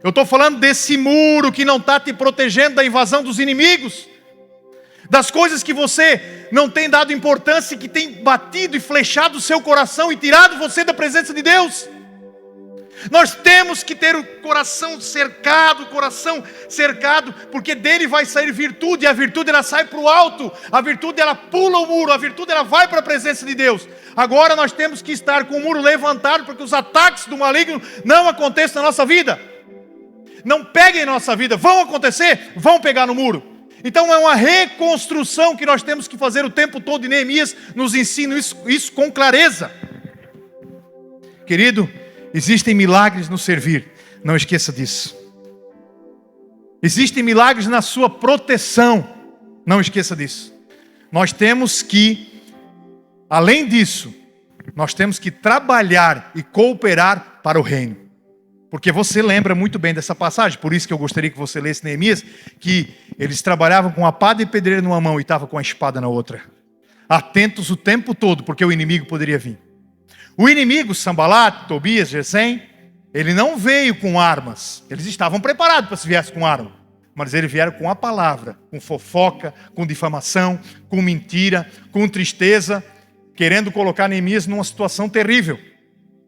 Eu estou falando desse muro que não está te protegendo da invasão dos inimigos. Das coisas que você não tem dado importância, que tem batido e flechado o seu coração e tirado você da presença de Deus. Nós temos que ter o coração cercado, porque dele vai sair virtude, e a virtude ela sai para o alto, a virtude ela pula o muro, a virtude ela vai para a presença de Deus. Agora nós temos que estar com o muro levantado, para que os ataques do maligno não aconteçam na nossa vida. Não peguem na nossa vida, vão acontecer, vão pegar no muro. Então é uma reconstrução que nós temos que fazer o tempo todo, e Neemias nos ensina isso com clareza. Querido, existem milagres no servir, não esqueça disso. Existem milagres na sua proteção, não esqueça disso. Nós temos que, além disso, nós temos que trabalhar e cooperar para o reino. Porque você lembra muito bem dessa passagem, por isso que eu gostaria que você lesse Neemias, que eles trabalhavam com a pá de pedreiro numa mão e estavam com a espada na outra. Atentos o tempo todo, porque o inimigo poderia vir. O inimigo, Sambalat, Tobias, Gesem, ele não veio com armas. Eles estavam preparados para se viesse com arma. Mas eles vieram com a palavra, com fofoca, com difamação, com mentira, com tristeza, querendo colocar Neemias numa situação terrível.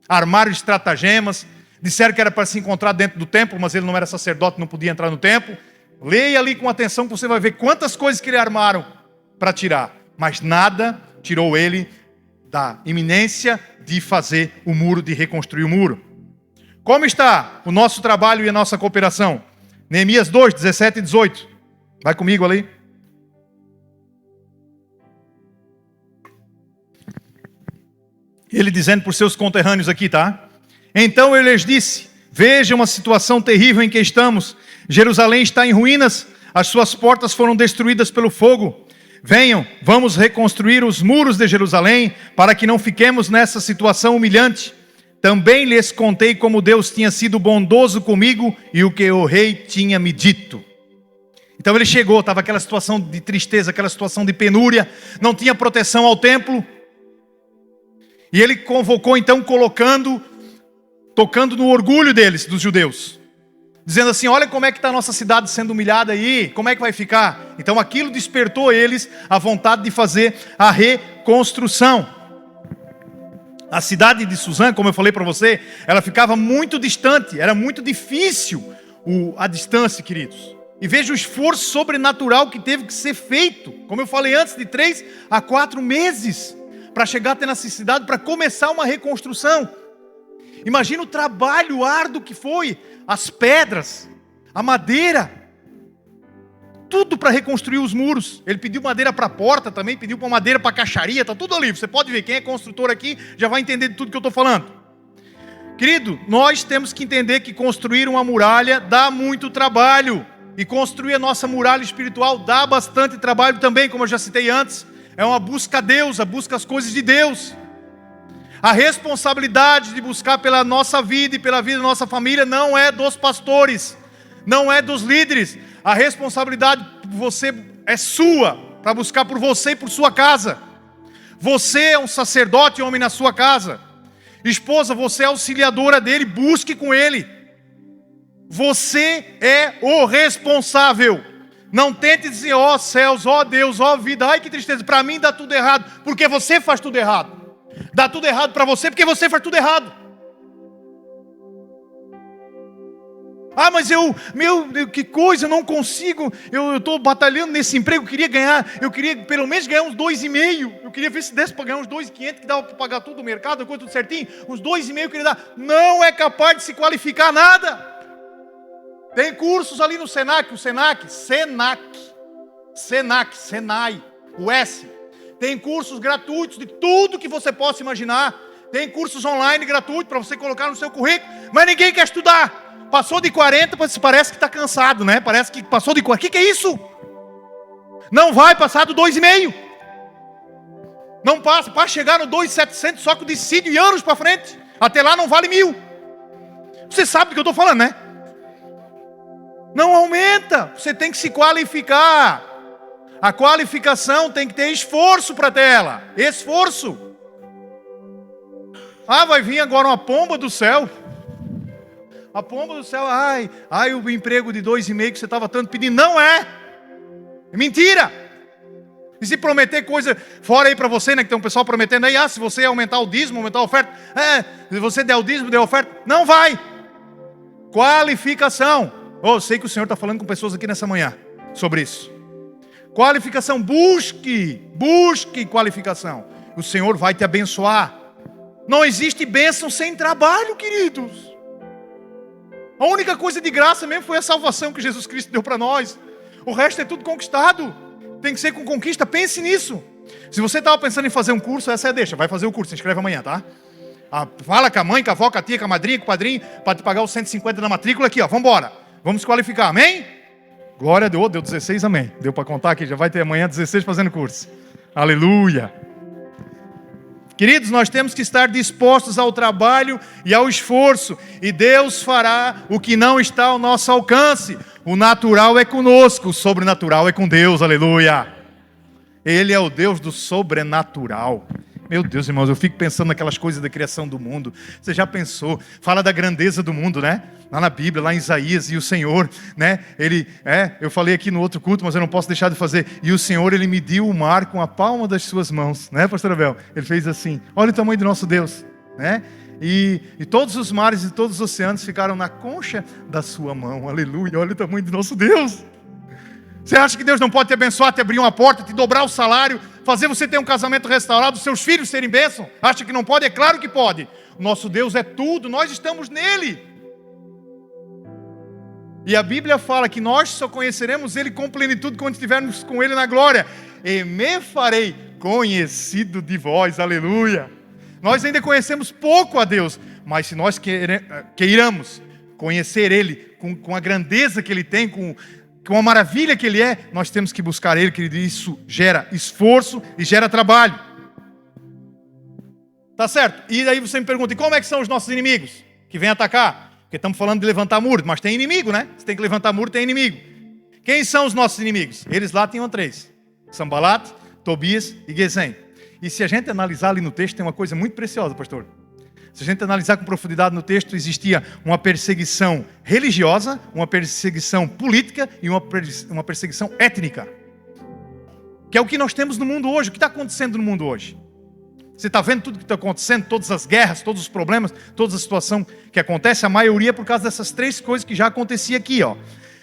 Armaram estratagemas, disseram que era para se encontrar dentro do templo, mas ele não era sacerdote, não podia entrar no templo. Leia ali com atenção que você vai ver quantas coisas que ele armaram para tirar. Mas nada tirou ele da iminência de fazer o muro, de reconstruir o muro. Como está o nosso trabalho e a nossa cooperação? Neemias 2, 17 e 18. Vai comigo ali. Ele dizendo para os seus conterrâneos aqui, tá? Então ele lhes disse: vejam a situação terrível em que estamos. Jerusalém está em ruínas, as suas portas foram destruídas pelo fogo. Venham, vamos reconstruir os muros de Jerusalém, para que não fiquemos nessa situação humilhante. Também lhes contei como Deus tinha sido bondoso comigo e o que o rei tinha me dito. Então ele chegou, estava aquela situação de tristeza, aquela situação de penúria, não tinha proteção ao templo. E ele convocou então, tocando no orgulho deles, dos judeus. Dizendo assim: olha como é que está a nossa cidade sendo humilhada aí, como é que vai ficar? Então aquilo despertou eles a vontade de fazer a reconstrução. A cidade de Suzã, como eu falei para você, ela ficava muito distante, era muito difícil a distância, queridos. E veja o esforço sobrenatural que teve que ser feito, como eu falei antes, de 3 a 4 meses, para chegar até nessa cidade, para começar uma reconstrução. Imagina o trabalho árduo que foi, as pedras, a madeira, tudo para reconstruir os muros. Ele pediu madeira para a porta também, pediu para madeira para a caixaria, está tudo ali. Você pode ver, quem é construtor aqui já vai entender de tudo que eu estou falando. Querido, nós temos que entender que construir uma muralha dá muito trabalho. E construir a nossa muralha espiritual dá bastante trabalho também, como eu já citei antes. É uma busca a Deus, a busca as coisas de Deus. A responsabilidade de buscar pela nossa vida e pela vida da nossa família não é dos pastores, não é dos líderes. A responsabilidade por você é sua, para buscar por você e por sua casa. Você é um sacerdote, homem, na sua casa. Esposa, você é auxiliadora dele, busque com ele. Você é o responsável. Não tente dizer: ó céus, ó Deus, ó vida, ai que tristeza, para mim dá tudo errado, porque você faz tudo errado. Dá tudo errado para você porque você faz tudo errado. Ah, mas que coisa, eu não consigo, eu estou batalhando nesse emprego, eu queria pelo menos ganhar uns 2,5, eu queria ver se desse para ganhar uns 2,500, que dava para pagar tudo o mercado, coisa tudo certinho, uns 2,5 eu queria dar. Não é capaz de se qualificar nada. Tem cursos ali no Senai, o S. Tem cursos gratuitos de tudo que você possa imaginar. Tem cursos online gratuitos para você colocar no seu currículo, mas ninguém quer estudar. Passou de 40, parece que está cansado, né? Parece que passou de 40. O que é isso? Não vai passar do 2,5. Não passa, para chegar no 2,700, só que o dissídio e anos para frente. Até lá não vale 1.000. Você sabe do que eu estou falando, né? Não aumenta, você tem que se qualificar. A qualificação tem que ter esforço para tê-la. Esforço. Ah, vai vir agora uma pomba do céu. A pomba do céu, ai, o emprego de 2,5 que você estava tanto pedindo. Não é. É mentira. E se prometer coisa fora aí para você, né? Que tem um pessoal prometendo aí, se você aumentar o dízimo, aumentar a oferta, se você der o dízimo, der a oferta, não vai. Qualificação. Eu sei que o Senhor está falando com pessoas aqui nessa manhã sobre isso. Qualificação, busque qualificação. O Senhor vai te abençoar. Não existe bênção sem trabalho, queridos. A única coisa de graça mesmo foi a salvação que Jesus Cristo deu para nós. O resto é tudo conquistado. Tem que ser com conquista, pense nisso. Se você estava pensando em fazer um curso, essa é a deixa. Vai fazer o curso, se inscreve amanhã, tá? Fala com a mãe, com a avó, com a tia, com a madrinha, com o padrinho, para te pagar os 150 da matrícula aqui, ó. Vamos embora. Vamos qualificar, amém? Glória a Deus, deu 16, amém. Deu para contar aqui, já vai ter amanhã 16 fazendo curso. Aleluia. Queridos, nós temos que estar dispostos ao trabalho e ao esforço. E Deus fará o que não está ao nosso alcance. O natural é conosco, o sobrenatural é com Deus, aleluia. Ele é o Deus do sobrenatural. Meu Deus, irmãos, eu fico pensando naquelas coisas da criação do mundo. Você já pensou? Fala da grandeza do mundo, né? Lá na Bíblia, lá em Isaías, e o Senhor, né? Eu falei aqui no outro culto, mas eu não posso deixar de fazer. E o Senhor, Ele mediu o mar com a palma das suas mãos, né, pastor Abel? Ele fez assim, olha o tamanho do nosso Deus, né? E todos os mares e todos os oceanos ficaram na concha da sua mão, aleluia, olha o tamanho do nosso Deus. Você acha que Deus não pode te abençoar, te abrir uma porta, te dobrar o salário, fazer você ter um casamento restaurado, seus filhos serem bênção? Acha que não pode? É claro que pode. O nosso Deus é tudo, nós estamos nele. E a Bíblia fala que nós só conheceremos Ele com plenitude quando estivermos com Ele na glória. E me farei conhecido de vós, aleluia. Nós ainda conhecemos pouco a Deus, mas se nós queiramos conhecer Ele com a grandeza que Ele tem, com a maravilha que Ele é, nós temos que buscar Ele, querido. Isso gera esforço e gera trabalho. Tá certo? E aí você me pergunta, e como é que são os nossos inimigos que vêm atacar? Porque estamos falando de levantar muro, mas tem inimigo, né? Você tem que levantar muro, tem inimigo. Quem são os nossos inimigos? Eles lá tinham 3. Sanbalat, Tobias e Gesem. E se a gente analisar ali no texto, tem uma coisa muito preciosa, pastor. Se a gente analisar com profundidade no texto, existia uma perseguição religiosa, uma perseguição política e uma perseguição étnica. Que é o que nós temos no mundo hoje. O que está acontecendo no mundo hoje? Você está vendo tudo que está acontecendo, todas as guerras, todos os problemas, toda a situação que acontece, a maioria por causa dessas 3 coisas que já acontecia aqui, ó.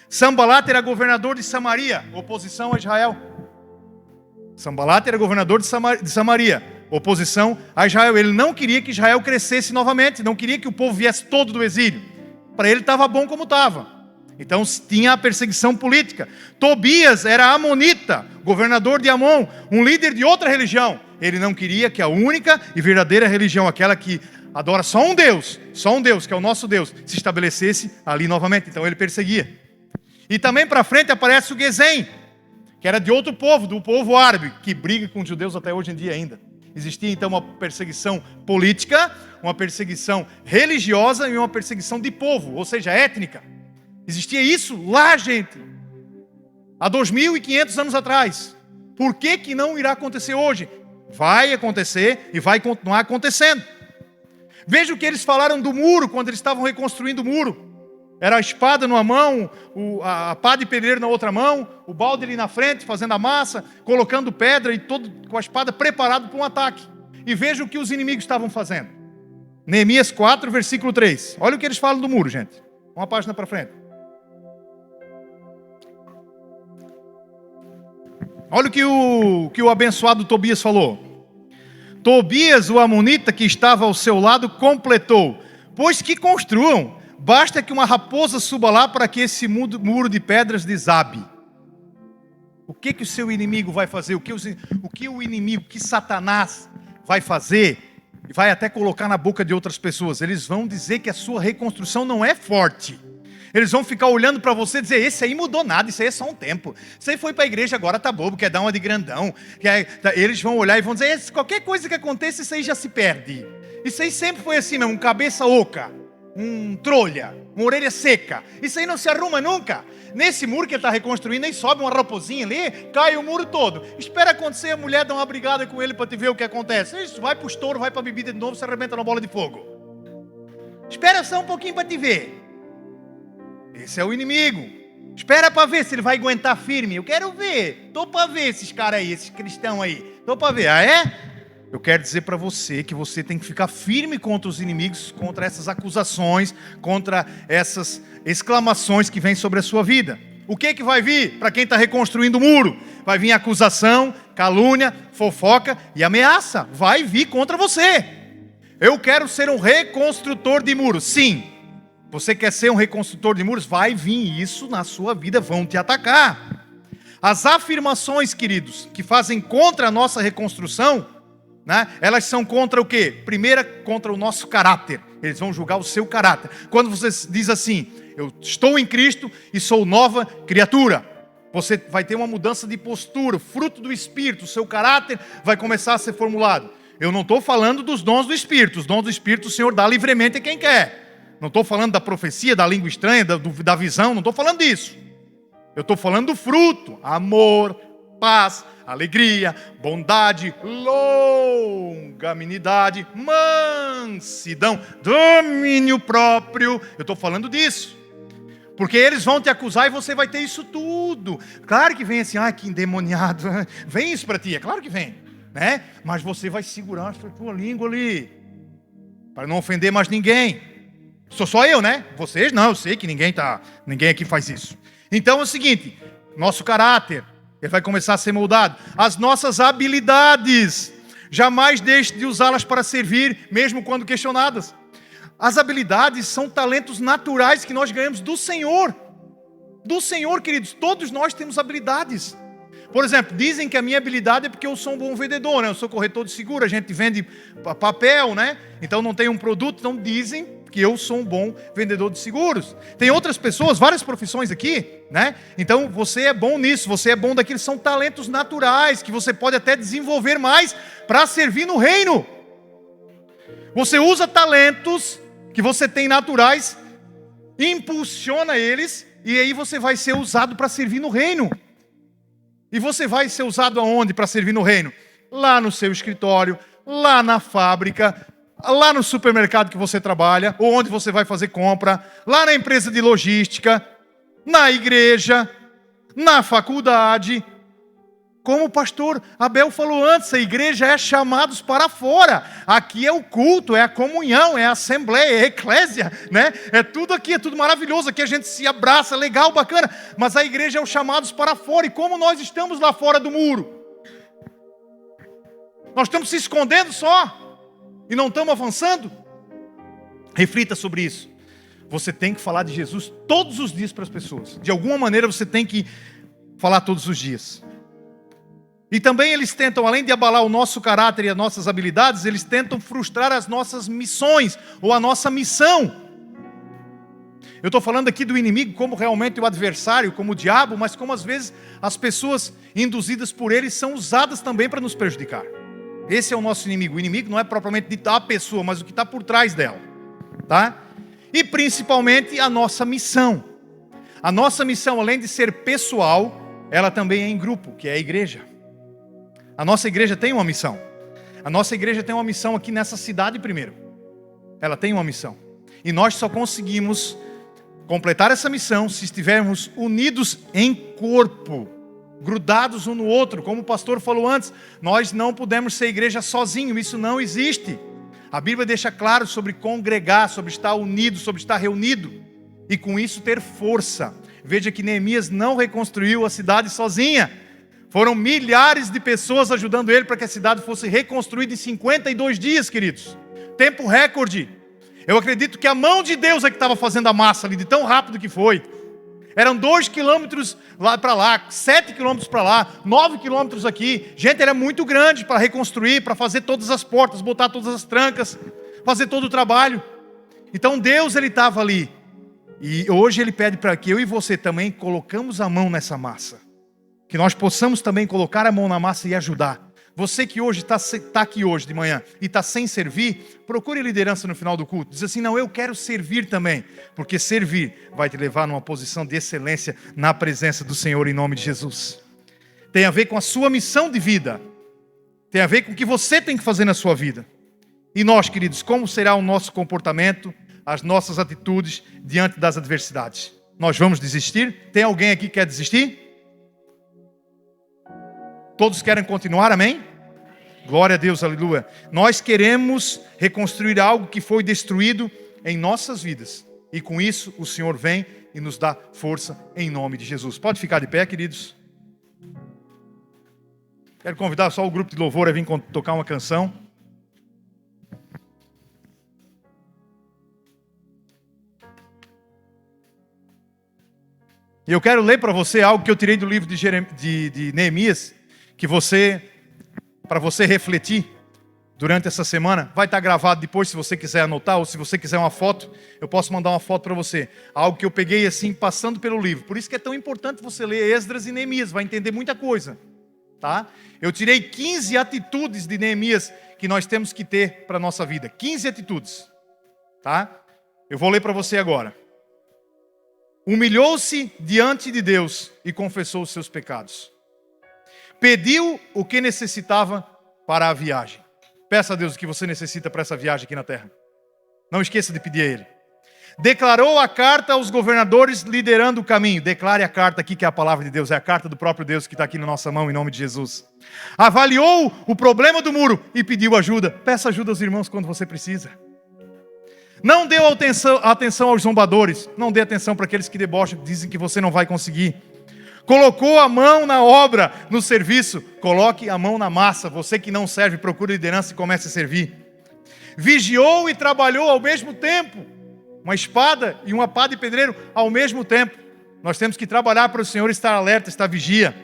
Sanbalat era governador de Samaria, oposição a Israel. Sanbalat era governador de Samaria, oposição a Israel. Ele não queria que Israel crescesse novamente, não queria que o povo viesse todo do exílio. Para ele estava bom como estava. Então tinha a perseguição política. Tobias era amonita, governador de Amon, um líder de outra religião. Ele não queria que a única e verdadeira religião, aquela que adora só um Deus, que é o nosso Deus, se estabelecesse ali novamente. Então ele perseguia. E também para frente aparece o Gesem, que era de outro povo, do povo árabe, que briga com os judeus até hoje em dia ainda. Existia então uma perseguição política, uma perseguição religiosa e uma perseguição de povo, ou seja, étnica. Existia isso lá, gente, há 2.500 anos atrás. Por que não irá acontecer hoje? Vai acontecer e vai continuar acontecendo. Veja o que eles falaram do muro, quando eles estavam reconstruindo o muro. Era a espada numa mão, a pá de pedreiro na outra mão, o balde ali na frente, fazendo a massa, colocando pedra e todo com a espada preparado para um ataque. E veja o que os inimigos estavam fazendo. Neemias 4, versículo 3. Olha o que eles falam do muro, gente. Uma página para frente. Olha o que o abençoado Tobias falou. Tobias, o amonita que estava ao seu lado, completou: pois que construam, basta que uma raposa suba lá para que esse muro de pedras desabe. O que o seu inimigo vai fazer? O que o inimigo, que Satanás vai fazer? E vai até colocar na boca de outras pessoas. Eles vão dizer que a sua reconstrução não é forte. Eles vão ficar olhando para você e dizer: esse aí mudou nada, isso aí é só um tempo. Isso aí foi para a igreja, agora tá bobo, quer dar uma de grandão. Eles vão olhar e vão dizer: qualquer coisa que aconteça, isso aí já se perde. Isso aí sempre foi assim mesmo, um cabeça oca, um trolha, uma orelha seca. Isso aí não se arruma nunca. Nesse muro que ele está reconstruindo, aí sobe uma raposinha ali, cai o muro todo. Espera acontecer, a mulher dá uma brigada com ele para te ver o que acontece. Isso, vai para o estouro, vai para a bebida de novo, se arrebenta na bola de fogo. Espera só um pouquinho para te ver. Esse é o inimigo. Espera para ver se ele vai aguentar firme. Eu quero ver. Estou para ver esses caras aí, esses cristãos aí. Estou para ver. Ah, é? Eu quero dizer para você que você tem que ficar firme contra os inimigos, contra essas acusações, contra essas exclamações que vêm sobre a sua vida. O que vai vir para quem está reconstruindo o muro? Vai vir acusação, calúnia, fofoca e ameaça. Vai vir contra você. Eu quero ser um reconstrutor de muros. Sim. Você quer ser um reconstrutor de muros? Vai vir isso na sua vida, vão te atacar. As afirmações, queridos, que fazem contra a nossa reconstrução, né, elas são contra o quê? Primeira, contra o nosso caráter. Eles vão julgar o seu caráter. Quando você diz assim: eu estou em Cristo e sou nova criatura, você vai ter uma mudança de postura, fruto do Espírito, o seu caráter vai começar a ser formulado. Eu não estou falando dos dons do Espírito. Os dons do Espírito o Senhor dá livremente a quem quer. Não estou falando da profecia, da língua estranha, da visão, não estou falando disso. Eu estou falando do fruto: amor, paz, alegria, bondade, longanimidade, mansidão, domínio próprio. Eu estou falando disso. Porque eles vão te acusar e você vai ter isso tudo. Claro que vem assim, que endemoniado. Vem isso para ti, é claro que vem, né? Mas você vai segurar a tua língua ali, para não ofender mais ninguém. Sou só eu, né? Vocês não, eu sei que ninguém aqui faz isso. Então é o seguinte, nosso caráter, ele vai começar a ser moldado. As nossas habilidades, jamais deixe de usá-las para servir, mesmo quando questionadas. As habilidades são talentos naturais que nós ganhamos do Senhor. Do Senhor, queridos. Todos nós temos habilidades. Por exemplo, dizem que a minha habilidade é porque eu sou um bom vendedor, né? Eu sou corretor de seguro, a gente vende papel, né? Então não tem um produto, então dizem que eu sou um bom vendedor de seguros. Tem outras pessoas, várias profissões aqui, né? Então você é bom nisso, você é bom daquilo. São talentos naturais que você pode até desenvolver mais para servir no reino. Você usa talentos que você tem naturais, impulsiona eles, e aí você vai ser usado para servir no reino. E você vai ser usado aonde para servir no reino? Lá no seu escritório, lá na fábrica, lá no supermercado que você trabalha, ou onde você vai fazer compra, lá na empresa de logística, na igreja, na faculdade. Como o pastor Abel falou antes, a igreja é chamados para fora. Aqui é o culto, é a comunhão, é a assembleia, é a eclésia, né? É tudo aqui, é tudo maravilhoso. Aqui a gente se abraça, legal, bacana. Mas a igreja é o chamados para fora. E como nós estamos lá fora do muro? Nós estamos se escondendo só e não estamos avançando? Reflita sobre isso. Você tem que falar de Jesus todos os dias para as pessoas. De alguma maneira você tem que falar todos os dias. E também eles tentam, além de abalar o nosso caráter e as nossas habilidades, eles tentam frustrar as nossas missões, ou a nossa missão. Eu estou falando aqui do inimigo como realmente o adversário, como o diabo, mas como às vezes as pessoas induzidas por ele são usadas também para nos prejudicar. Esse é o nosso inimigo. O inimigo não é propriamente dito a pessoa, mas o que está por trás dela, tá? E principalmente a nossa missão. A nossa missão, além de ser pessoal, ela também é em grupo, que é a igreja. A nossa igreja tem uma missão. A nossa igreja tem uma missão aqui nessa cidade primeiro. Ela tem uma missão. E nós só conseguimos completar essa missão se estivermos unidos em corpo, grudados um no outro. Como o pastor falou antes, nós não podemos ser igreja sozinho, isso não existe. A Bíblia deixa claro sobre congregar, sobre estar unido, sobre estar reunido. E com isso ter força. Veja que Neemias não reconstruiu a cidade sozinha. Foram milhares de pessoas ajudando ele para que a cidade fosse reconstruída em 52 dias, queridos. Tempo recorde. Eu acredito que a mão de Deus é que estava fazendo a massa ali, de tão rápido que foi. Eram 2 quilômetros lá para lá, 7 quilômetros para lá, 9 quilômetros aqui. Gente, era muito grande para reconstruir, para fazer todas as portas, botar todas as trancas, fazer todo o trabalho. Então Deus, ele estava ali. E hoje ele pede para que eu e você também colocamos a mão nessa massa. Que nós possamos também colocar a mão na massa e ajudar. Você que hoje está aqui hoje de manhã e está sem servir, procure liderança no final do culto. Diz assim, não, eu quero servir também. Porque servir vai te levar numa posição de excelência na presença do Senhor em nome de Jesus. Tem a ver com a sua missão de vida. Tem a ver com o que você tem que fazer na sua vida. E nós, queridos, como será o nosso comportamento, as nossas atitudes diante das adversidades? Nós vamos desistir? Tem alguém aqui que quer desistir? Todos querem continuar, amém? Glória a Deus, aleluia. Nós queremos reconstruir algo que foi destruído em nossas vidas. E com isso o Senhor vem e nos dá força em nome de Jesus. Pode ficar de pé, queridos. Quero convidar só o grupo de louvor a vir tocar uma canção. E eu quero ler para você algo que eu tirei do livro de Neemias, que para você refletir durante essa semana, vai estar gravado depois se você quiser anotar, ou se você quiser uma foto, eu posso mandar uma foto para você. Algo que eu peguei assim, passando pelo livro. Por isso que é tão importante você ler Esdras e Neemias, vai entender muita coisa. Tá? Eu tirei 15 atitudes de Neemias que nós temos que ter para a nossa vida. 15 atitudes. Tá? Eu vou ler para você agora. Humilhou-se diante de Deus e confessou os seus pecados. Pediu o que necessitava para a viagem. Peça a Deus o que você necessita para essa viagem aqui na terra. Não esqueça de pedir a Ele. Declarou a carta aos governadores, liderando o caminho. Declare a carta aqui, que é a palavra de Deus. É a carta do próprio Deus que está aqui na nossa mão, em nome de Jesus. Avaliou o problema do muro e pediu ajuda. Peça ajuda aos irmãos quando você precisa. Não deu atenção aos zombadores. Não dê atenção para aqueles que debocham, que dizem que você não vai conseguir. Colocou a mão na obra, no serviço. Coloque a mão na massa. Você que não serve, procure liderança e comece a servir. Vigiou e trabalhou ao mesmo tempo. Uma espada e uma pá de pedreiro ao mesmo tempo. Nós temos que trabalhar para o Senhor estar alerta, estar vigia.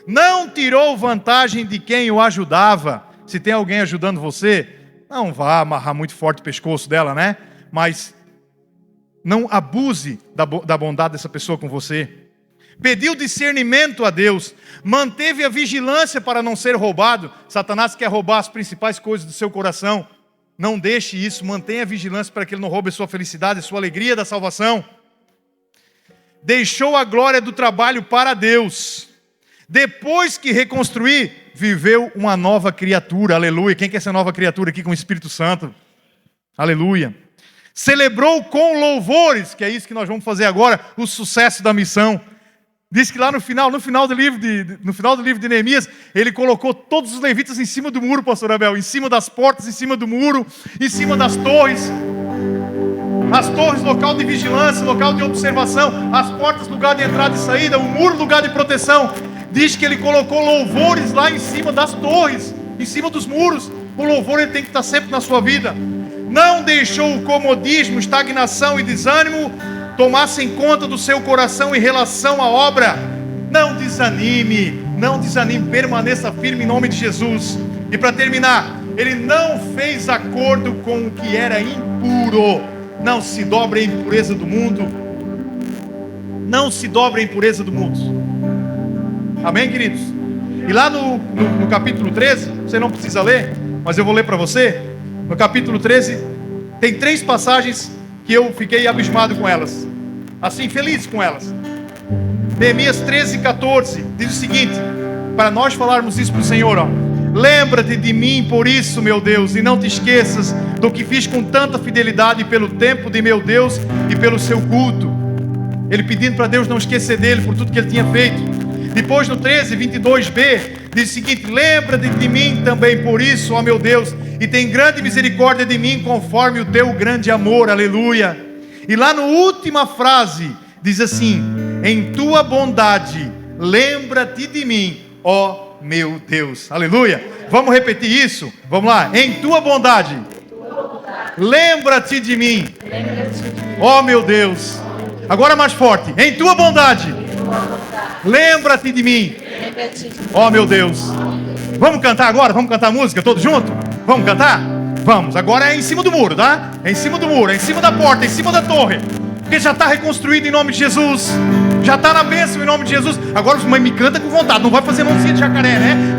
Não tirou vantagem de quem o ajudava. Se tem alguém ajudando você, não vá amarrar muito forte o pescoço dela, né? Mas não abuse da bondade dessa pessoa com você. Pediu discernimento a Deus. Manteve a vigilância para não ser roubado. Satanás quer roubar as principais coisas do seu coração. Não deixe isso, mantenha a vigilância para que ele não roube a sua felicidade, a sua alegria da salvação. Deixou a glória do trabalho para Deus. Depois que reconstruir, viveu uma nova criatura, aleluia. Quem quer ser nova criatura aqui com o Espírito Santo? Aleluia. Celebrou com louvores, que é isso que nós vamos fazer agora, o sucesso da missão. Diz que lá no final do livro de Neemias, ele colocou todos os levitas em cima do muro, pastor Abel, em cima das portas, em cima do muro, em cima das torres. As torres, local de vigilância, local de observação, as portas, lugar de entrada e saída, o muro, lugar de proteção. Diz que ele colocou louvores lá em cima das torres, em cima dos muros. O louvor ele tem que estar sempre na sua vida. Não deixou o comodismo, estagnação e desânimo tomassem conta do seu coração em relação à obra. Não desanime, permaneça firme em nome de Jesus. E para terminar, ele não fez acordo com o que era impuro. Não se dobre à impureza do mundo. Não se dobre à impureza do mundo. Amém, queridos? E lá no capítulo 13, você não precisa ler, mas eu vou ler para você. No capítulo 13, tem 3 passagens que eu fiquei abismado com elas. Assim, feliz com elas. Neemias 13:14 diz o seguinte, para nós falarmos isso para o Senhor, ó. Lembra-te de mim por isso, meu Deus, e não te esqueças do que fiz com tanta fidelidade pelo tempo de meu Deus e pelo seu culto. Ele pedindo para Deus não esquecer dele por tudo que ele tinha feito. Depois no 13:22b diz o seguinte, lembra-te de mim também por isso, ó meu Deus, e tem grande misericórdia de mim conforme o teu grande amor, aleluia. E lá na última frase, diz assim, em tua bondade, lembra-te de mim, ó meu Deus, aleluia. Vamos repetir isso? Vamos lá, em tua bondade, lembra-te de mim, ó meu Deus. Agora mais forte, em tua bondade, lembra-te de mim, ó meu Deus. Vamos cantar agora? Vamos cantar a música todos juntos? Vamos cantar? Vamos, agora é em cima do muro, tá? É em cima do muro, é em cima da porta, é em cima da torre. Porque já está reconstruído em nome de Jesus. Já está na bênção em nome de Jesus. Agora mãe me canta com vontade, não vai fazer mãozinha de jacaré, né?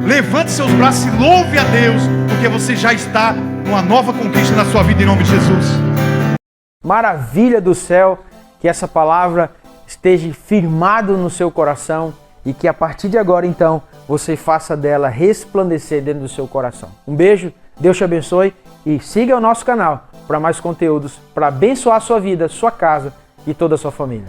Levante seus braços e louve a Deus, porque você já está numa nova conquista na sua vida em nome de Jesus. Maravilha do céu, que essa palavra esteja firmado no seu coração e que a partir de agora então você faça dela resplandecer dentro do seu coração. Um beijo, Deus te abençoe e siga o nosso canal para mais conteúdos para abençoar a sua vida, sua casa e toda a sua família.